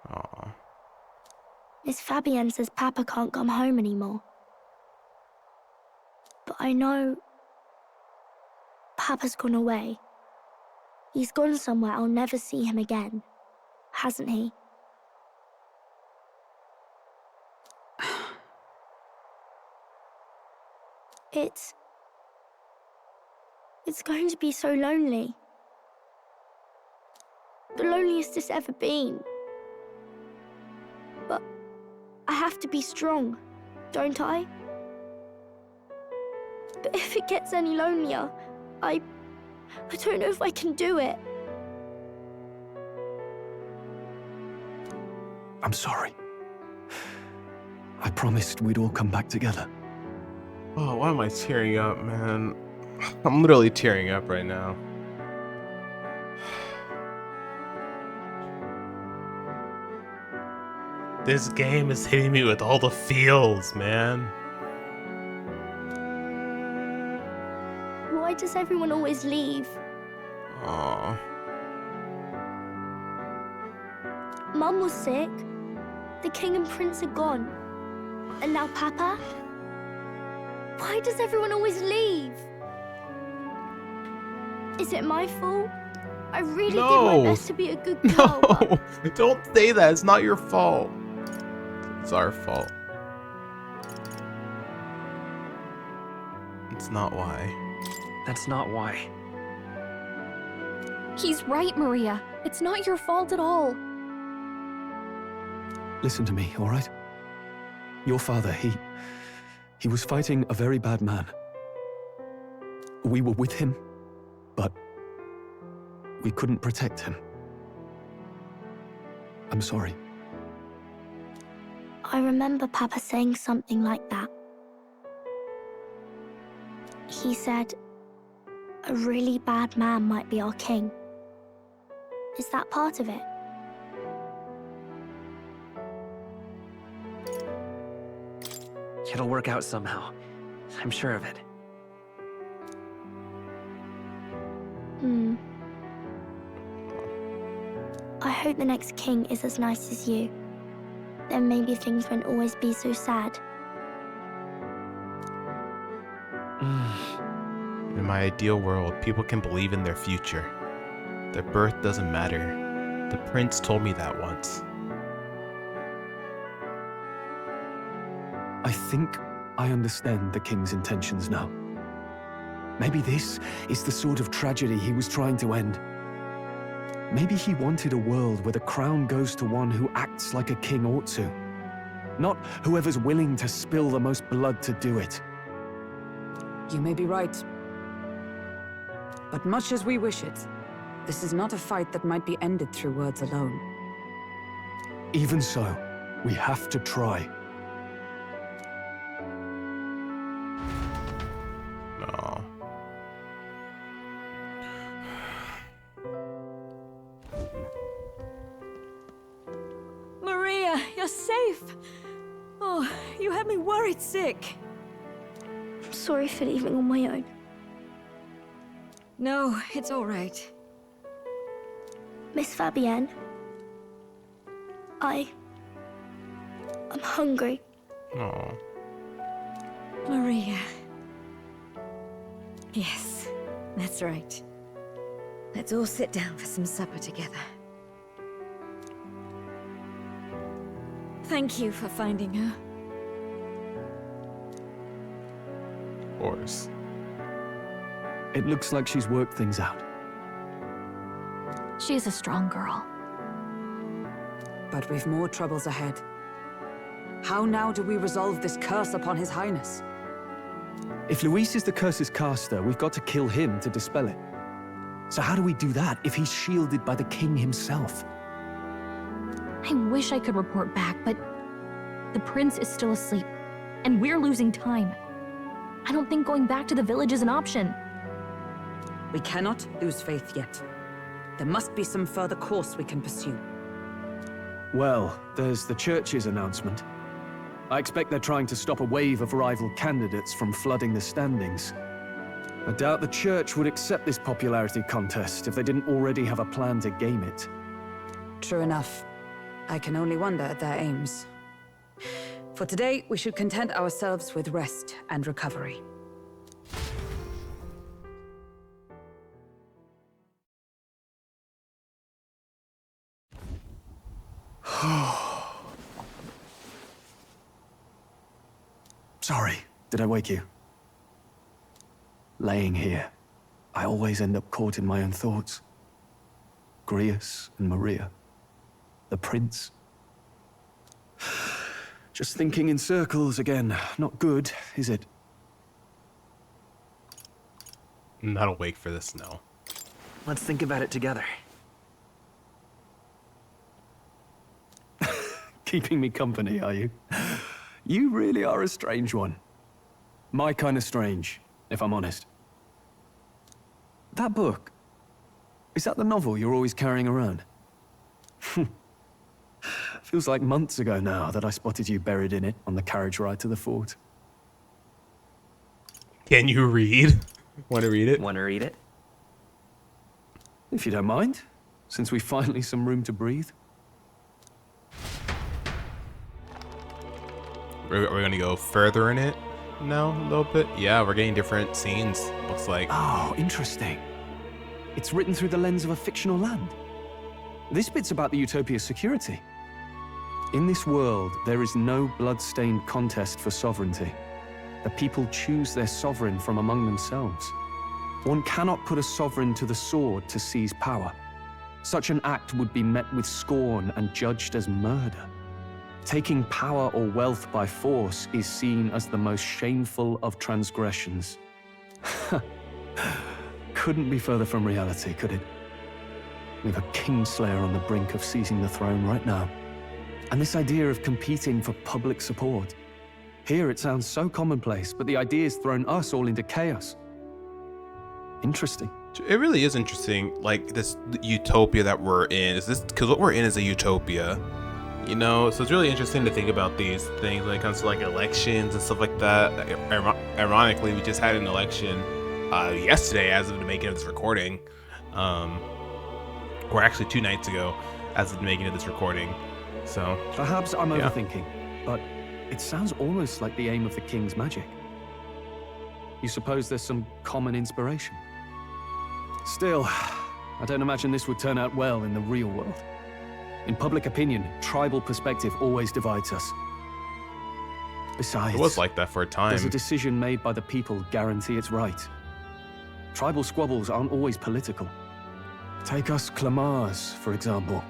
Aww. Miss Fabienne says Papa can't come home anymore. But I know Papa's gone away. He's gone somewhere I'll never see him again, hasn't he? It's going to be so lonely. The loneliest it's ever been. But I have to be strong, don't I? But if it gets any lonelier, I I don't know if I can do it. I'm sorry. I promised we'd all come back together. Oh, why am I tearing up, man? I'm literally tearing up right now. This game is hitting me with all the feels, man. Why does everyone always leave? Aww. Mum was sick. The king and prince are gone. And now Papa? Why does everyone always leave? Is it my fault? I really did my best to be a good girl. No, don't say that. It's not your fault. It's our fault. It's not why. That's not why. He's right, Maria. It's not your fault at all. Listen to me, all right? Your father, he was fighting a very bad man. We were with him, but we couldn't protect him. I'm sorry. I remember Papa saying something like that. He said, a really bad man might be our king. Is that part of it? It'll work out somehow. I'm sure of it. I hope the next king is as nice as you. Then maybe things won't always be so sad. In my ideal world, people can believe in their future. Their birth doesn't matter. The prince told me that once. I think I understand the king's intentions now. Maybe this is the sort of tragedy he was trying to end. Maybe he wanted a world where the crown goes to one who acts like a king ought to. Not whoever's willing to spill the most blood to do it. You may be right. But much as we wish it, this is not a fight that might be ended through words alone. Even so, we have to try. No. Maria, you're safe. Oh, you had me worried sick. I'm sorry for leaving on my own. No, it's all right. Miss Fabienne, I'm hungry. Oh. Maria. Yes, that's right. Let's all sit down for some supper together. Thank you for finding her. Of course. It looks like she's worked things out. She's a strong girl. But we've more troubles ahead. How now do we resolve this curse upon His Highness? If Luis is the curse's caster, we've got to kill him to dispel it. So how do we do that if he's shielded by the king himself? I wish I could report back, but the prince is still asleep, and we're losing time. I don't think going back to the village is an option. We cannot lose faith yet. There must be some further course we can pursue. Well, there's the church's announcement. I expect they're trying to stop a wave of rival candidates from flooding the standings. I doubt the church would accept this popularity contest if they didn't already have a plan to game it. True enough. I can only wonder at their aims. For today, we should content ourselves with rest and recovery. Sorry, did I wake you? Laying here, I always end up caught in my own thoughts. Grius and Maria. The prince. Just thinking in circles again. Not good, is it? I'm not awake for this, no. Let's think about it together. Keeping me company, are you? You really are a strange one. My kind of strange, if I'm honest. That book, is that the novel you're always carrying around? Feels like months ago now that I spotted you buried in it on the carriage ride to the fort. Can you read? Want to read it? Want to read it? If you don't mind, since we finally some room to breathe. We're gonna go further in it now a little bit. Yeah, we're getting different scenes, looks like. Oh, interesting. It's written through the lens of a fictional land. This bit's about the Utopia's security. In this world, there is no blood-stained contest for sovereignty. The people choose their sovereign from among themselves. One cannot put a sovereign to the sword to seize power. Such an act would be met with scorn and judged as murder. Taking power or wealth by force is seen as the most shameful of transgressions. Couldn't be further from reality, could it? We have a kingslayer on the brink of seizing the throne right now. And this idea of competing for public support. Here it sounds so commonplace, but the idea's thrown us all into chaos. Interesting. It really is interesting, like this utopia that we're in. Is this because what we're in is a utopia, you know? So it's really interesting to think about these things when it comes to like elections and stuff like that. Ironically, we just had an election yesterday as of the making of this recording, or actually 2 nights ago as of the making of this recording. So perhaps I'm overthinking, but it sounds almost like the aim of the king's magic. You suppose there's some common inspiration? Still, I don't imagine this would turn out well in the real world. In public opinion, tribal perspective always divides us. Besides, it was like that for a time. Does a decision made by the people guarantee it's right? Tribal squabbles aren't always political. Take us Clamars, for example.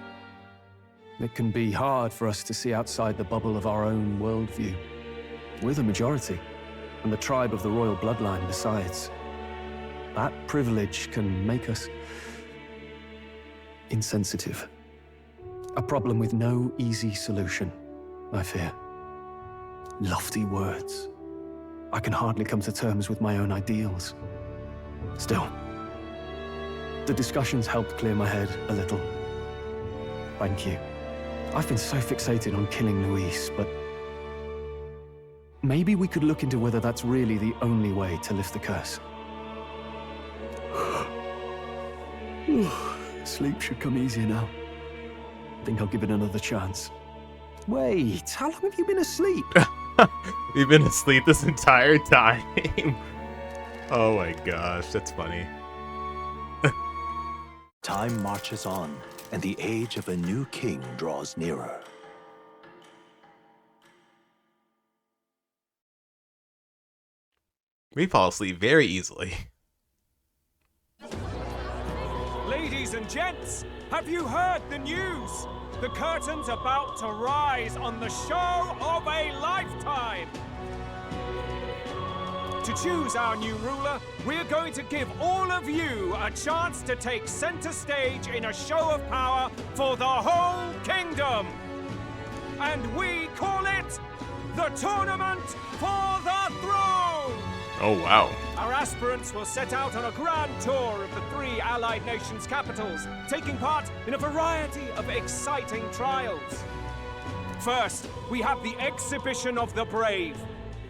It can be hard for us to see outside the bubble of our own worldview. We're the majority, and the tribe of the royal bloodline besides. That privilege can make us insensitive. A problem with no easy solution, I fear. Lofty words. I can hardly come to terms with my own ideals. Still, the discussions helped clear my head a little. Thank you. I've been so fixated on killing Luis, but maybe we could look into whether that's really the only way to lift the curse. Sleep should come easier now. Think I'll give it another chance. Wait, how long have you been asleep? You've been asleep this entire time. Oh my gosh, that's funny. Time marches on, and the age of a new king draws nearer. We fall asleep very easily. Ladies and gents, have you heard the news? The curtain's about to rise on the show of a lifetime. To choose our new ruler, we're going to give all of you a chance to take center stage in a show of power for the whole kingdom. And we call it the Tournament for the Throne! Oh, wow. Our aspirants will set out on a grand tour of the 3 allied nations' capitals, taking part in a variety of exciting trials. First, we have the Exhibition of the Brave.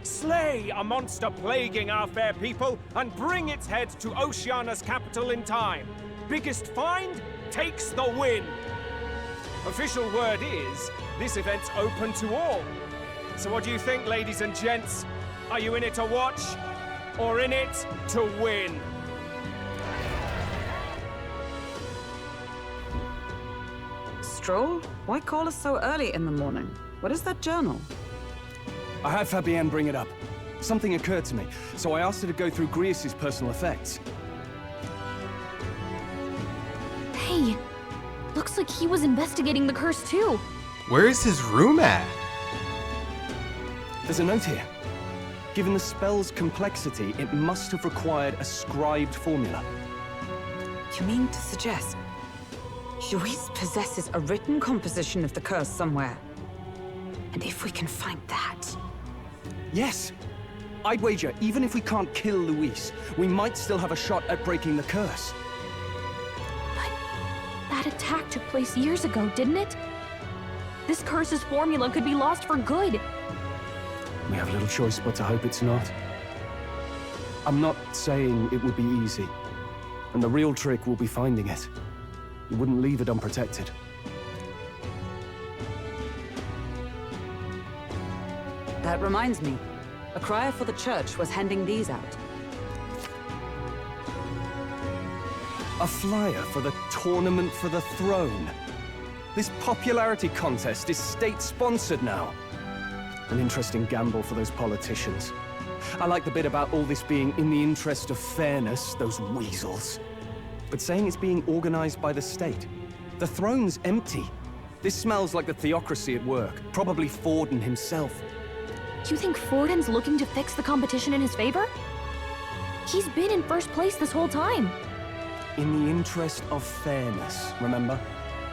Slay a monster plaguing our fair people and bring its head to Oceania's capital in time. Biggest find takes the win. Official word is, this event's open to all. So what do you think, ladies and gents? Are you in it to watch, or in it to win? Stroll? Why call us so early in the morning? What is that journal? I had Fabienne bring it up. Something occurred to me, so I asked her to go through Grius' personal effects. Hey, looks like he was investigating the curse too. Where is his room at? There's a note here. Given the spell's complexity, it must have required a scribed formula. You mean to suggest Luis possesses a written composition of the curse somewhere? And if we can find that... Yes! I'd wager, even if we can't kill Luis, we might still have a shot at breaking the curse. But that attack took place years ago, didn't it? This curse's formula could be lost for good. We have little choice but to hope it's not. I'm not saying it would be easy. And the real trick will be finding it. You wouldn't leave it unprotected. That reminds me. A crier for the church was handing these out. A flyer for the Tournament for the Throne. This popularity contest is state-sponsored now. An interesting gamble for those politicians. I like the bit about all this being in the interest of fairness, those weasels. But saying it's being organized by the state. The throne's empty. This smells like the theocracy at work, probably Forden himself. You think Forden's looking to fix the competition in his favor? He's been in first place this whole time. In the interest of fairness, remember?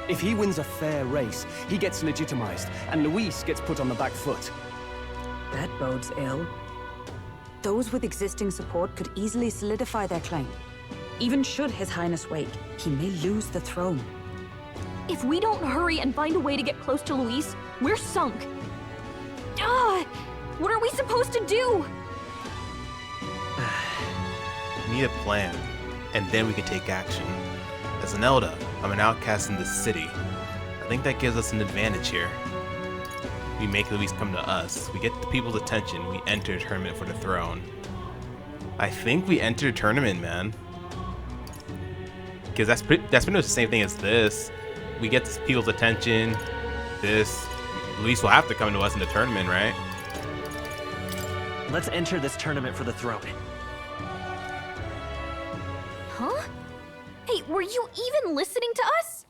If he wins a fair race, he gets legitimized, and Luis gets put on the back foot. That bodes ill. Those with existing support could easily solidify their claim. Even should His Highness wake, he may lose the throne. If we don't hurry and find a way to get close to Luis, we're sunk. What are we supposed to do? We need a plan, and then we can take action. As an Elder, I'm an outcast in this city. I think that gives us an advantage here. We make Luis come to us. We get the people's attention. We enter a tournament for the throne. I think we enter a tournament, man. Because that's pretty much the same thing as this. We get the people's attention. Luis will have to come to us in the tournament, right? Let's enter this tournament for the throne. Huh? Hey, were you even listening to us?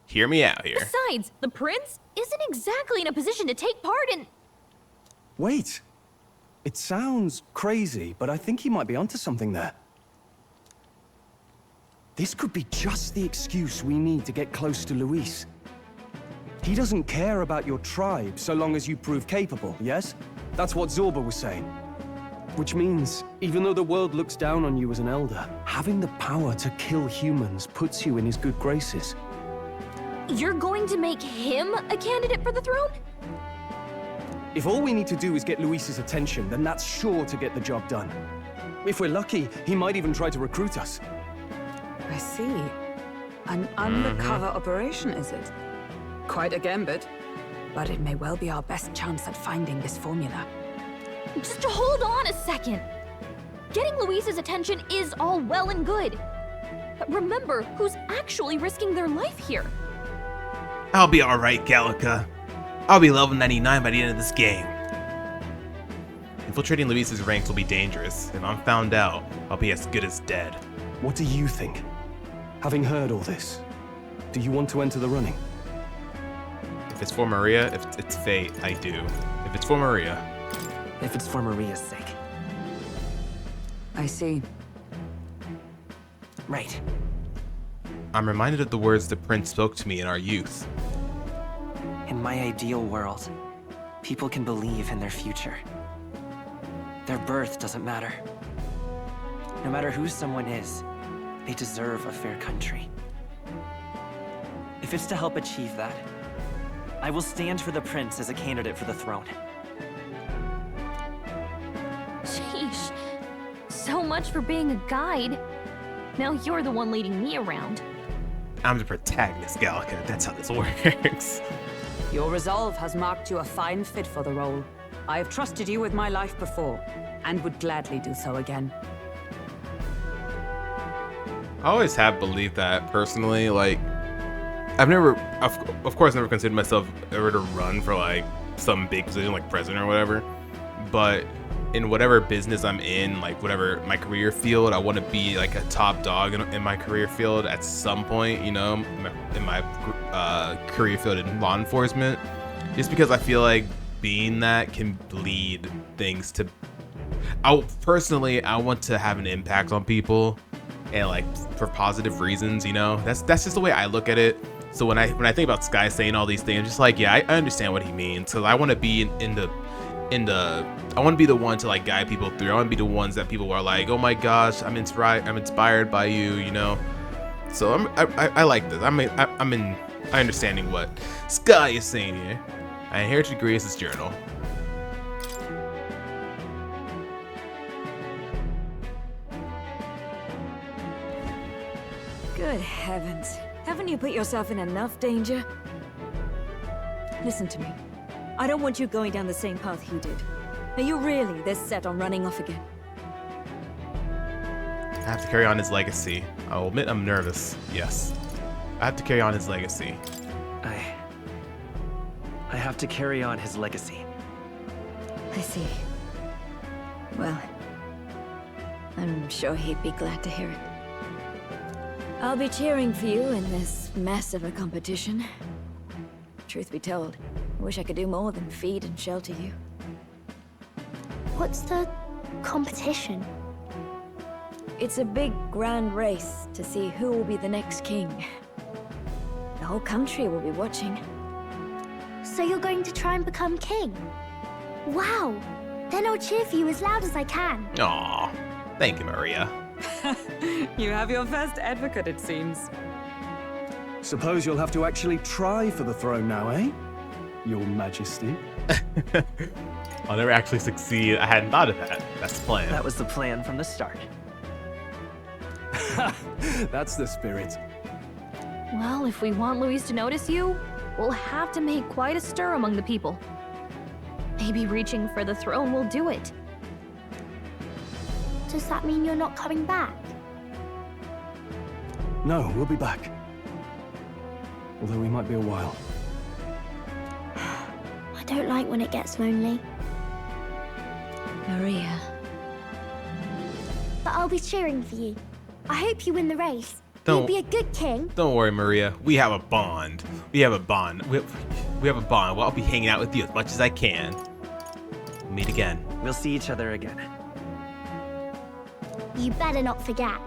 Hear me out here. Besides, the prince isn't exactly in a position to take part in... Wait. It sounds crazy, but I think he might be onto something there. This could be just the excuse we need to get close to Luis. He doesn't care about your tribe so long as you prove capable, yes? That's what Zorba was saying. Which means, even though the world looks down on you as an elder, having the power to kill humans puts you in his good graces. You're going to make him a candidate for the throne? If all we need to do is get Luis's attention, then that's sure to get the job done. If we're lucky, he might even try to recruit us. I see. An undercover operation, is it? Quite a gambit. But it may well be our best chance at finding this formula. Just hold on a second. Getting Luis's attention is all well and good. But remember who's actually risking their life here. I'll be alright, Gallica. I'll be level 99 by the end of this game. Infiltrating Luis's ranks will be dangerous. If I'm found out, I'll be as good as dead. What do you think? Having heard all this, do you want to enter the running? If it's for Maria, if it's fate, I do. If it's for Maria. If it's for Maria's sake. I see. Right. I'm reminded of the words the prince spoke to me in our youth. In my ideal world, people can believe in their future. Their birth doesn't matter. No matter who someone is, they deserve a fair country. If it's to help achieve that, I will stand for the prince as a candidate for the throne. Sheesh. So much for being a guide. Now you're the one leading me around. I'm the protagonist, Gallica. That's how this works. Your resolve has marked you a fine fit for the role. I have trusted you with my life before, and would gladly do so again. I always have believed that, personally. Like, I've never, of course, never considered myself ever to run for, like, some big position, like president or whatever. But in whatever business I'm in, like, whatever my career field, I want to be, like, a top dog in my career field at some point, you know, in my career field in law enforcement. Just because I feel like being that can lead things to... Personally, I want to have an impact on people and like for positive reasons, you know. That's just the way I look at it. So when I think about Skye saying all these things, I'm just like, yeah, I understand what he means. So I want to be I want to be the one to like guide people through. I want to be the ones that people are like, oh my gosh, I'm inspired by you, you know. So I like this. I'm understanding what Skye is saying here. I inherited Grace's journal. Good heavens. Haven't you put yourself in enough danger? Listen to me. I don't want you going down the same path he did. Are you really this set on running off again? I have to carry on his legacy. I'll admit I'm nervous. Yes. I have to carry on his legacy. I have to carry on his legacy. I see. Well, I'm sure he'd be glad to hear it. I'll be cheering for you in this mess of a competition. Truth be told, I wish I could do more than feed and shelter you. What's the competition? It's a big, grand race to see who will be the next king. The whole country will be watching. So you're going to try and become king? Wow! Then I'll cheer for you as loud as I can. Aw, thank you, Maria. You have your first advocate, it seems. Suppose you'll have to actually try for the throne now, eh? Your Majesty. I'll never actually succeed. I hadn't thought of that. That's the plan. That was the plan from the start. That's the spirit. Well, if we want Louise to notice you, we'll have to make quite a stir among the people. Maybe reaching for the throne will do it. Does that mean you're not coming back? No, we'll be back. Although we might be a while. I don't like when it gets lonely. Maria. But I'll be cheering for you. I hope you win the race. Don't- You'll be a good king. Don't worry, Maria. We have a bond. We have a bond. We have a bond. Well, I'll be hanging out with you as much as I can. We'll meet again. We'll see each other again. You better not forget.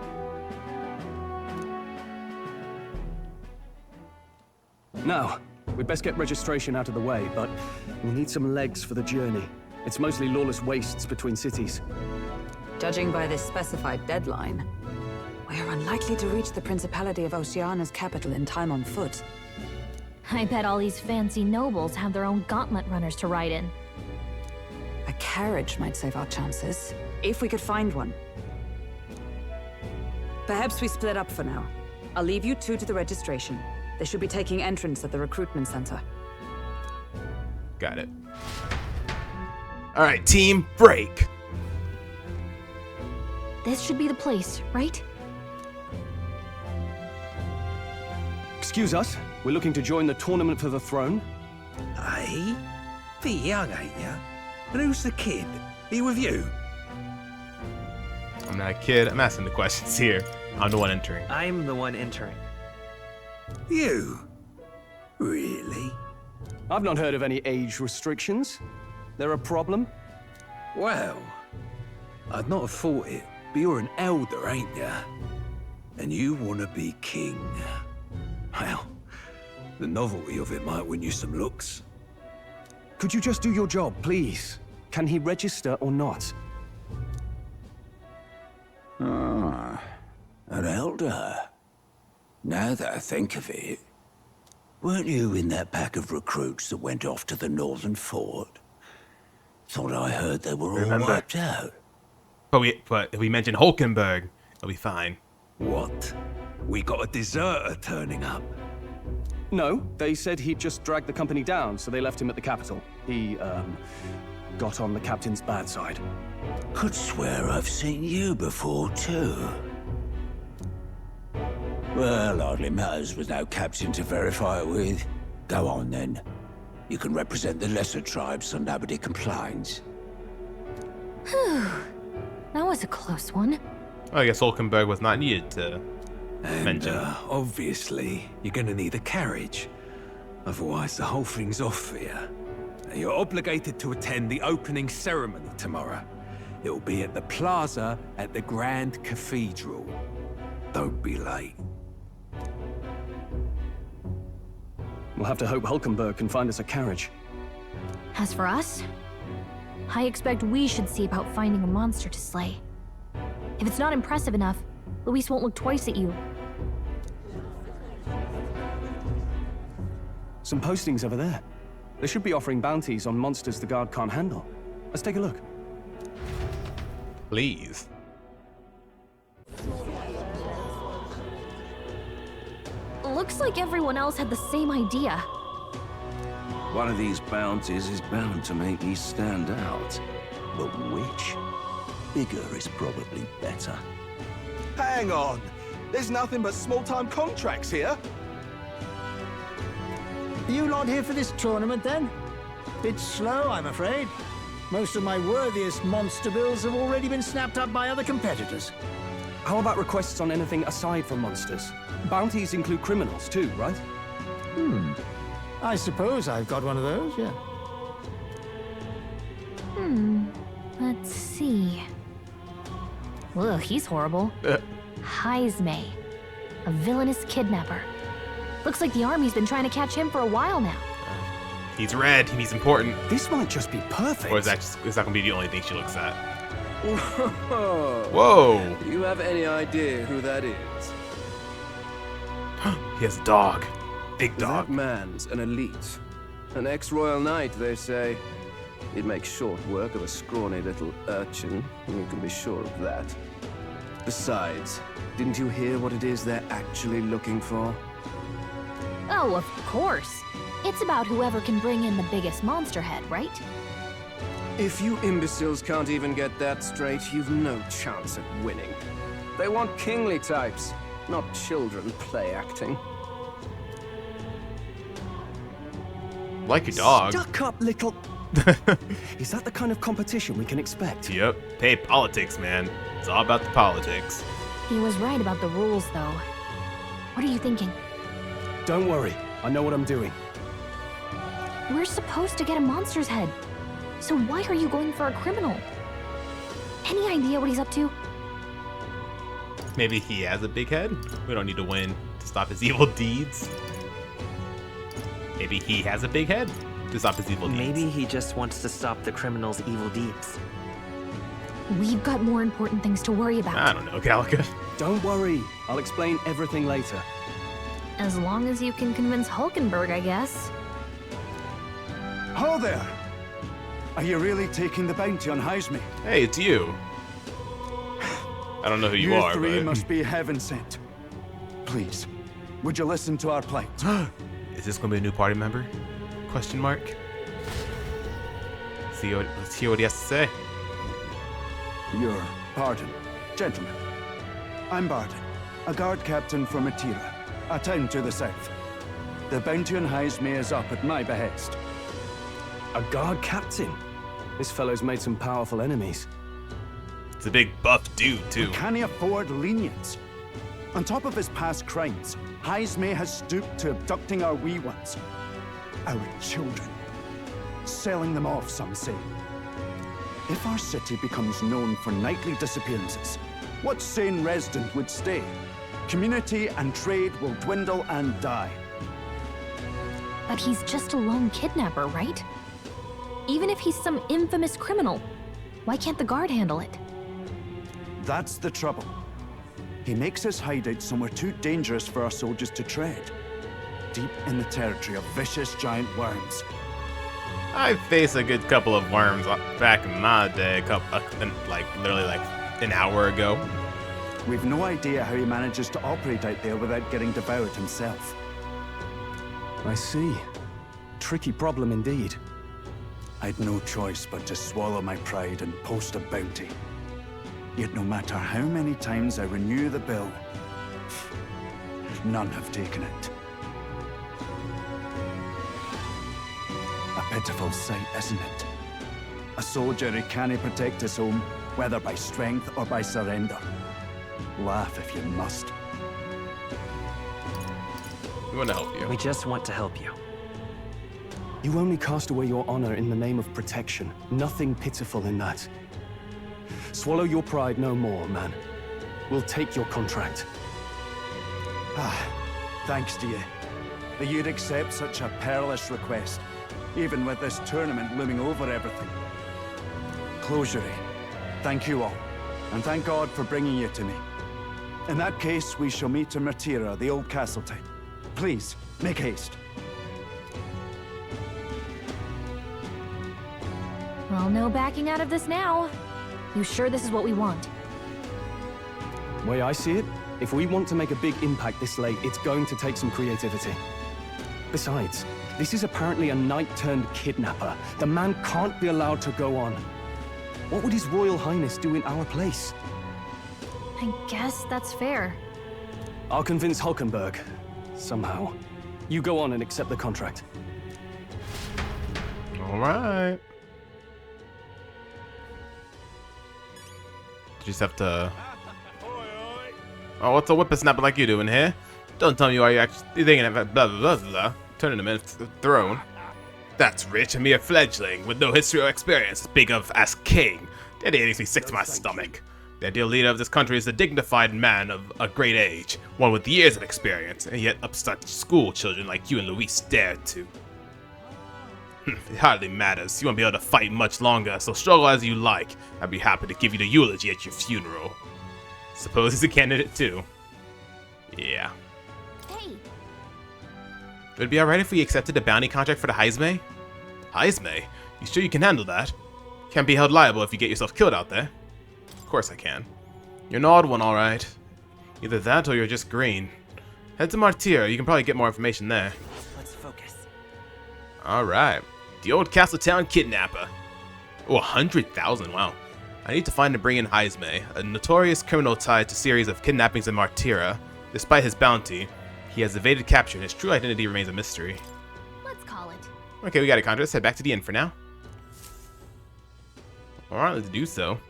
Now, we'd best get registration out of the way, but we'll need some legs for the journey. It's mostly lawless wastes between cities. Judging by this specified deadline, we are unlikely to reach the Principality of Oceania's capital in time on foot. I bet all these fancy nobles have their own gauntlet runners to ride in. A carriage might save our chances, if we could find one. Perhaps we split up for now. I'll leave you two to the registration. They should be taking entrance at the recruitment center. Got it. All right, team, break. This should be the place, right? Excuse us, we're looking to join the tournament for the throne. Aye? Bit young, ain't ya? And who's the kid? Are you with you? I'm not a kid. I'm asking the questions here. I'm the one entering. I'm the one entering. You? Really? I've not heard of any age restrictions. There a problem? Well, I'd not have thought it, but you're an elder, ain't ya? And you want to be king. Well, the novelty of it might win you some looks. Could you just do your job, please? Can he register or not? Ah, an elder. Now that I think of it, weren't you in that pack of recruits that went off to the northern fort? Thought I heard they were all wiped out. But if we mention Hulkenberg, it'll be fine. What? We got a deserter turning up? No, they said he'd just dragged the company down, so they left him at the capital. He, got on the captain's bad side. Could swear I've seen you before, too. Well, hardly matters with no captain to verify it with. Go on, then. You can represent the lesser tribes so nobody complains. Whew. That was a close one. Oh, I guess Hulkenberg was not needed to mention. Obviously, you're gonna need a carriage. Otherwise, the whole thing's off for you. You're obligated to attend the opening ceremony tomorrow. It'll be at the plaza at the Grand Cathedral. Don't be late. We'll have to hope Hulkenberg can find us a carriage. As for us, I expect we should see about finding a monster to slay. If it's not impressive enough, Luis won't look twice at you. Some postings over there. They should be offering bounties on monsters the guard can't handle. Let's take a look. Please. Looks like everyone else had the same idea. One of these bounties is bound to make me stand out. But which? Bigger is probably better. Hang on! There's nothing but small-time contracts here. Are you lot here for this tournament, then? Bit slow, I'm afraid. Most of my worthiest monster bills have already been snapped up by other competitors. How about requests on anything aside from monsters? Bounties include criminals too, right? I suppose I've got one of those, yeah. Let's see. Ugh, he's horrible. Heisme, a villainous kidnapper. Looks like the army's been trying to catch him for a while now. He's red. He's important. This might just be perfect. Or is that gonna be the only thing she looks at? Whoa! Whoa! Do you have any idea who that is? He has a dog. Big dog. That man's an elite. An ex-royal knight, they say. He'd make short work of a scrawny little urchin, you can be sure of that. Besides, didn't you hear what it is they're actually looking for? Oh, of course. It's about whoever can bring in the biggest monster head, right? If you imbeciles can't even get that straight, you've no chance at winning. They want kingly types, not children play acting. Like your dog. Stuck up little... Is that the kind of competition we can expect? Yep. Hey, politics, man. It's all about the politics. He was right about the rules, though. What are you thinking? Don't worry. I know what I'm doing. We're supposed to get a monster's head. So why are you going for a criminal? Any idea what he's up to? Maybe he has a big head? We don't need to win to stop his evil deeds. Maybe he has a big head to stop his evil deeds. Maybe he just wants to stop the criminal's evil deeds. We've got more important things to worry about. I don't know, Calica. Don't worry. I'll explain everything later. As long as you can convince Hulkenberg, I guess. Ho there! Are you really taking the bounty on Heisme? Hey, it's you. I don't know who you are, three but... must be heaven sent. Please, would you listen to our plight? Is this gonna be a new party member? Question mark. Let's hear what he has to say. Your pardon, gentlemen. I'm Barden, a guard captain from Atira, a town to the south. The bounty on Heisme is up at my behest. A guard captain? This fellow's made some powerful enemies. It's a big buff dude, too. We can't afford lenience. On top of his past crimes, Heisme has stooped to abducting our wee ones. Our children. Selling them off, some say. If our city becomes known for nightly disappearances, what sane resident would stay? Community and trade will dwindle and die. But he's just a lone kidnapper, right? Even if he's some infamous criminal, why can't the guard handle it? That's the trouble. He makes his hideout somewhere too dangerous for our soldiers to tread. Deep in the territory of vicious giant worms. I faced a good couple of worms back in my day, literally an hour ago. We've no idea how he manages to operate out there without getting devoured himself. I see. Tricky problem indeed. I'd no choice but to swallow my pride and post a bounty. Yet no matter how many times I renew the bill, none have taken it. A pitiful sight, isn't it? A soldier who can't protect his home, whether by strength or by surrender. Laugh if you must. We want to help you. We just want to help you. You only cast away your honor in the name of protection. Nothing pitiful in that. Swallow your pride no more, man. We'll take your contract. Thanks to you. That you'd accept such a perilous request, even with this tournament looming over everything. Closure. Thank you all, and thank God for bringing you to me. In that case, we shall meet in Martira, the old castle type. Please, make haste. Well, no backing out of this now. You sure this is what we want? Way I see it, if we want to make a big impact this late, it's going to take some creativity. Besides, this is apparently a knight-turned-kidnapper. The man can't be allowed to go on. What would His Royal Highness do in our place? I guess that's fair. I'll convince Hulkenberg. Somehow. You go on and accept the contract. Alright. Just have to... Oh, what's a whippersnapper like you doing here? Don't tell me why you're actually thinking of blah blah blah blah. Turning him into the throne. That's rich, a mere fledgling with no history or experience, speak of as king. The idea makes me sick to my stomach. The ideal leader of this country is a dignified man of a great age, one with years of experience, and yet upstart school children like you and Luis dare to. It hardly matters. You won't be able to fight much longer, so struggle as you like. I'd be happy to give you the eulogy at your funeral. Suppose he's a candidate too. Yeah. Hey. Would it be alright if we accepted a bounty contract for the Heisme? Heisme? You sure you can handle that? Can't be held liable if you get yourself killed out there. Of course I can. You're an odd one, alright. Either that or you're just green. Head to Martira, you can probably get more information there. Let's focus. Alright. The old Castletown kidnapper. Oh, 100,000, wow. I need to find and bring in Heisme, a notorious criminal tied to a series of kidnappings in Martira. Despite his bounty, he has evaded capture and his true identity remains a mystery. Let's call it. Okay, we got it, Contra. Let's head back to the inn for now. Alright, let's do so.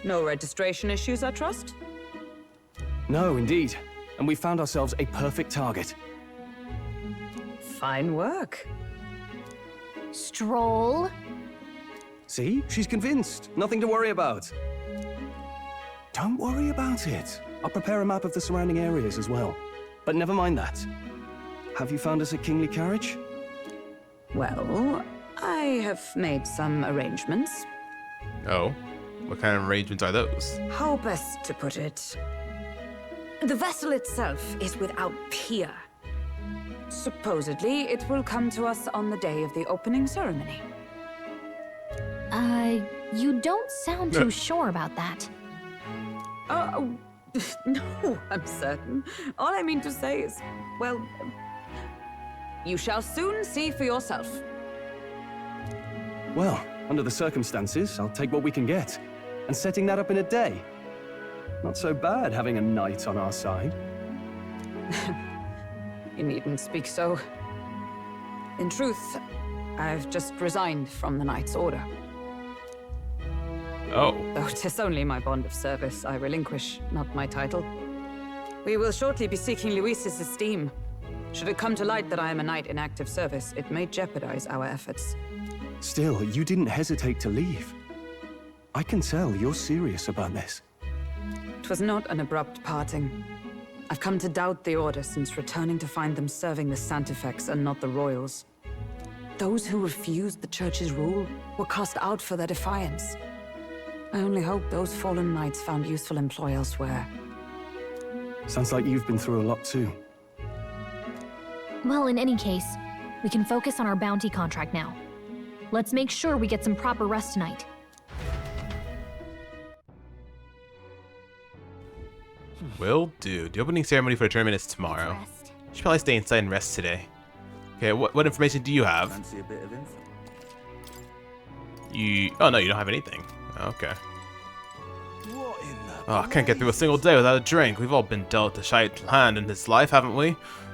No registration issues, I trust? No, indeed. And we found ourselves a perfect target. Fine work. Stroll. See? She's convinced. Nothing to worry about. Don't worry about it. I'll prepare a map of the surrounding areas as well. But never mind that. Have you found us a kingly carriage? Well, I have made some arrangements. Oh? What kind of arrangements are those? How best to put it? The vessel itself is without peer. Supposedly, it will come to us on the day of the opening ceremony. You don't sound too sure about that. No, I'm certain. All I mean to say is, well, you shall soon see for yourself. Well, under the circumstances, I'll take what we can get. And setting that up in a day. Not so bad having a knight on our side. You needn't speak so. In truth, I've just resigned from the Knight's Order. Oh. Though 'tis only my bond of service I relinquish, not my title. We will shortly be seeking Luis's esteem. Should it come to light that I am a knight in active service, it may jeopardize our efforts. Still, you didn't hesitate to leave. I can tell you're serious about this. It was not an abrupt parting. I've come to doubt the Order since returning to find them serving the Santifex and not the Royals. Those who refused the Church's rule were cast out for their defiance. I only hope those fallen knights found useful employ elsewhere. Sounds like you've been through a lot too. Well, in any case, we can focus on our bounty contract now. Let's make sure we get some proper rest tonight. Will do. The opening ceremony for the tournament is tomorrow. Should probably stay inside and rest today. Okay, what information do you have? Fancy a bit of info? Oh no, you don't have anything. Okay. Oh, I can't get through a single day without a drink. We've all been dealt a shite hand in this life, haven't we?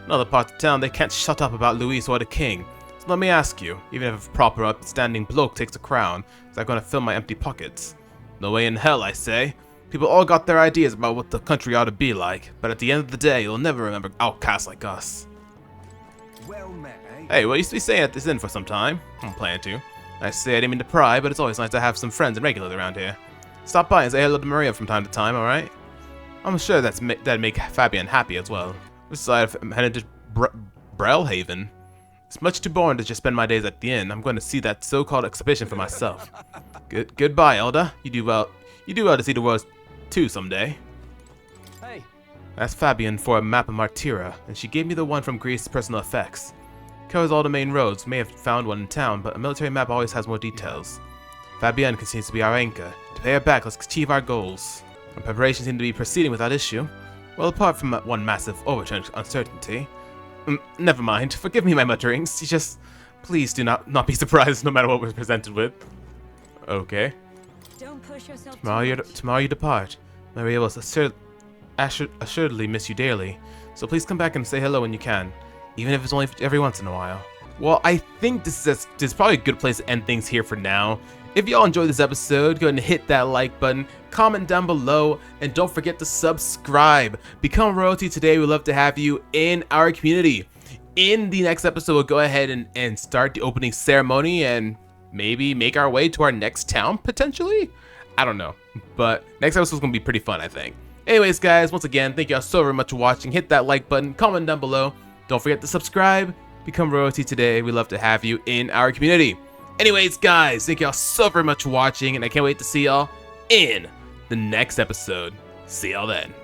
In other parts of town, they can't shut up about Luis or the king. So let me ask you, even if a proper upstanding bloke takes a crown, is that going to fill my empty pockets? No way in hell, I say. People all got their ideas about what the country ought to be like, but at the end of the day, you'll never remember outcasts like us. Well met, eh? Hey, well, you used to be staying at this inn for some time. I'm planning to. I say I didn't mean to pry, but it's always nice to have some friends and regulars around here. Stop by and say hello to Maria from time to time, alright? I'm sure that'd make Fabian happy as well. Besides, I'm headed to Brellhaven. It's much too boring to just spend my days at the inn. I'm going to see that so-called exhibition for myself. Goodbye, Elda. You do well to see the world too someday. Hey. Asked Fabian for a map of Martira, and she gave me the one from Greece's personal effects. Covers all the main roads. May have found one in town, but a military map always has more details. Fabienne continues to be our anchor. To pay her back, let's achieve our goals. Our preparations seem to be proceeding without issue. Well, apart from one massive overturn uncertainty. Never mind. Forgive me my mutterings. Just please do not be surprised no matter what we're presented with. Okay. Don't push yourself Tomorrow you depart. Maria will assuredly miss you dearly. So please come back and say hello when you can, even if it's only every once in a while. Well, I think this is probably a good place to end things here for now. If y'all enjoyed this episode, go ahead and hit that like button, comment down below, and don't forget to subscribe. Become royalty today. We'd love to have you in our community. In the next episode, we'll go ahead and start the opening ceremony and maybe make our way to our next town, potentially? I don't know. But next episode's going to be pretty fun, I think. Anyways, guys, once again, thank y'all so very much for watching. Hit that like button, comment down below. Don't forget to subscribe. Become royalty today. We'd love to have you in our community. Anyways, guys, thank y'all so very much for watching, and I can't wait to see y'all in the next episode. See y'all then.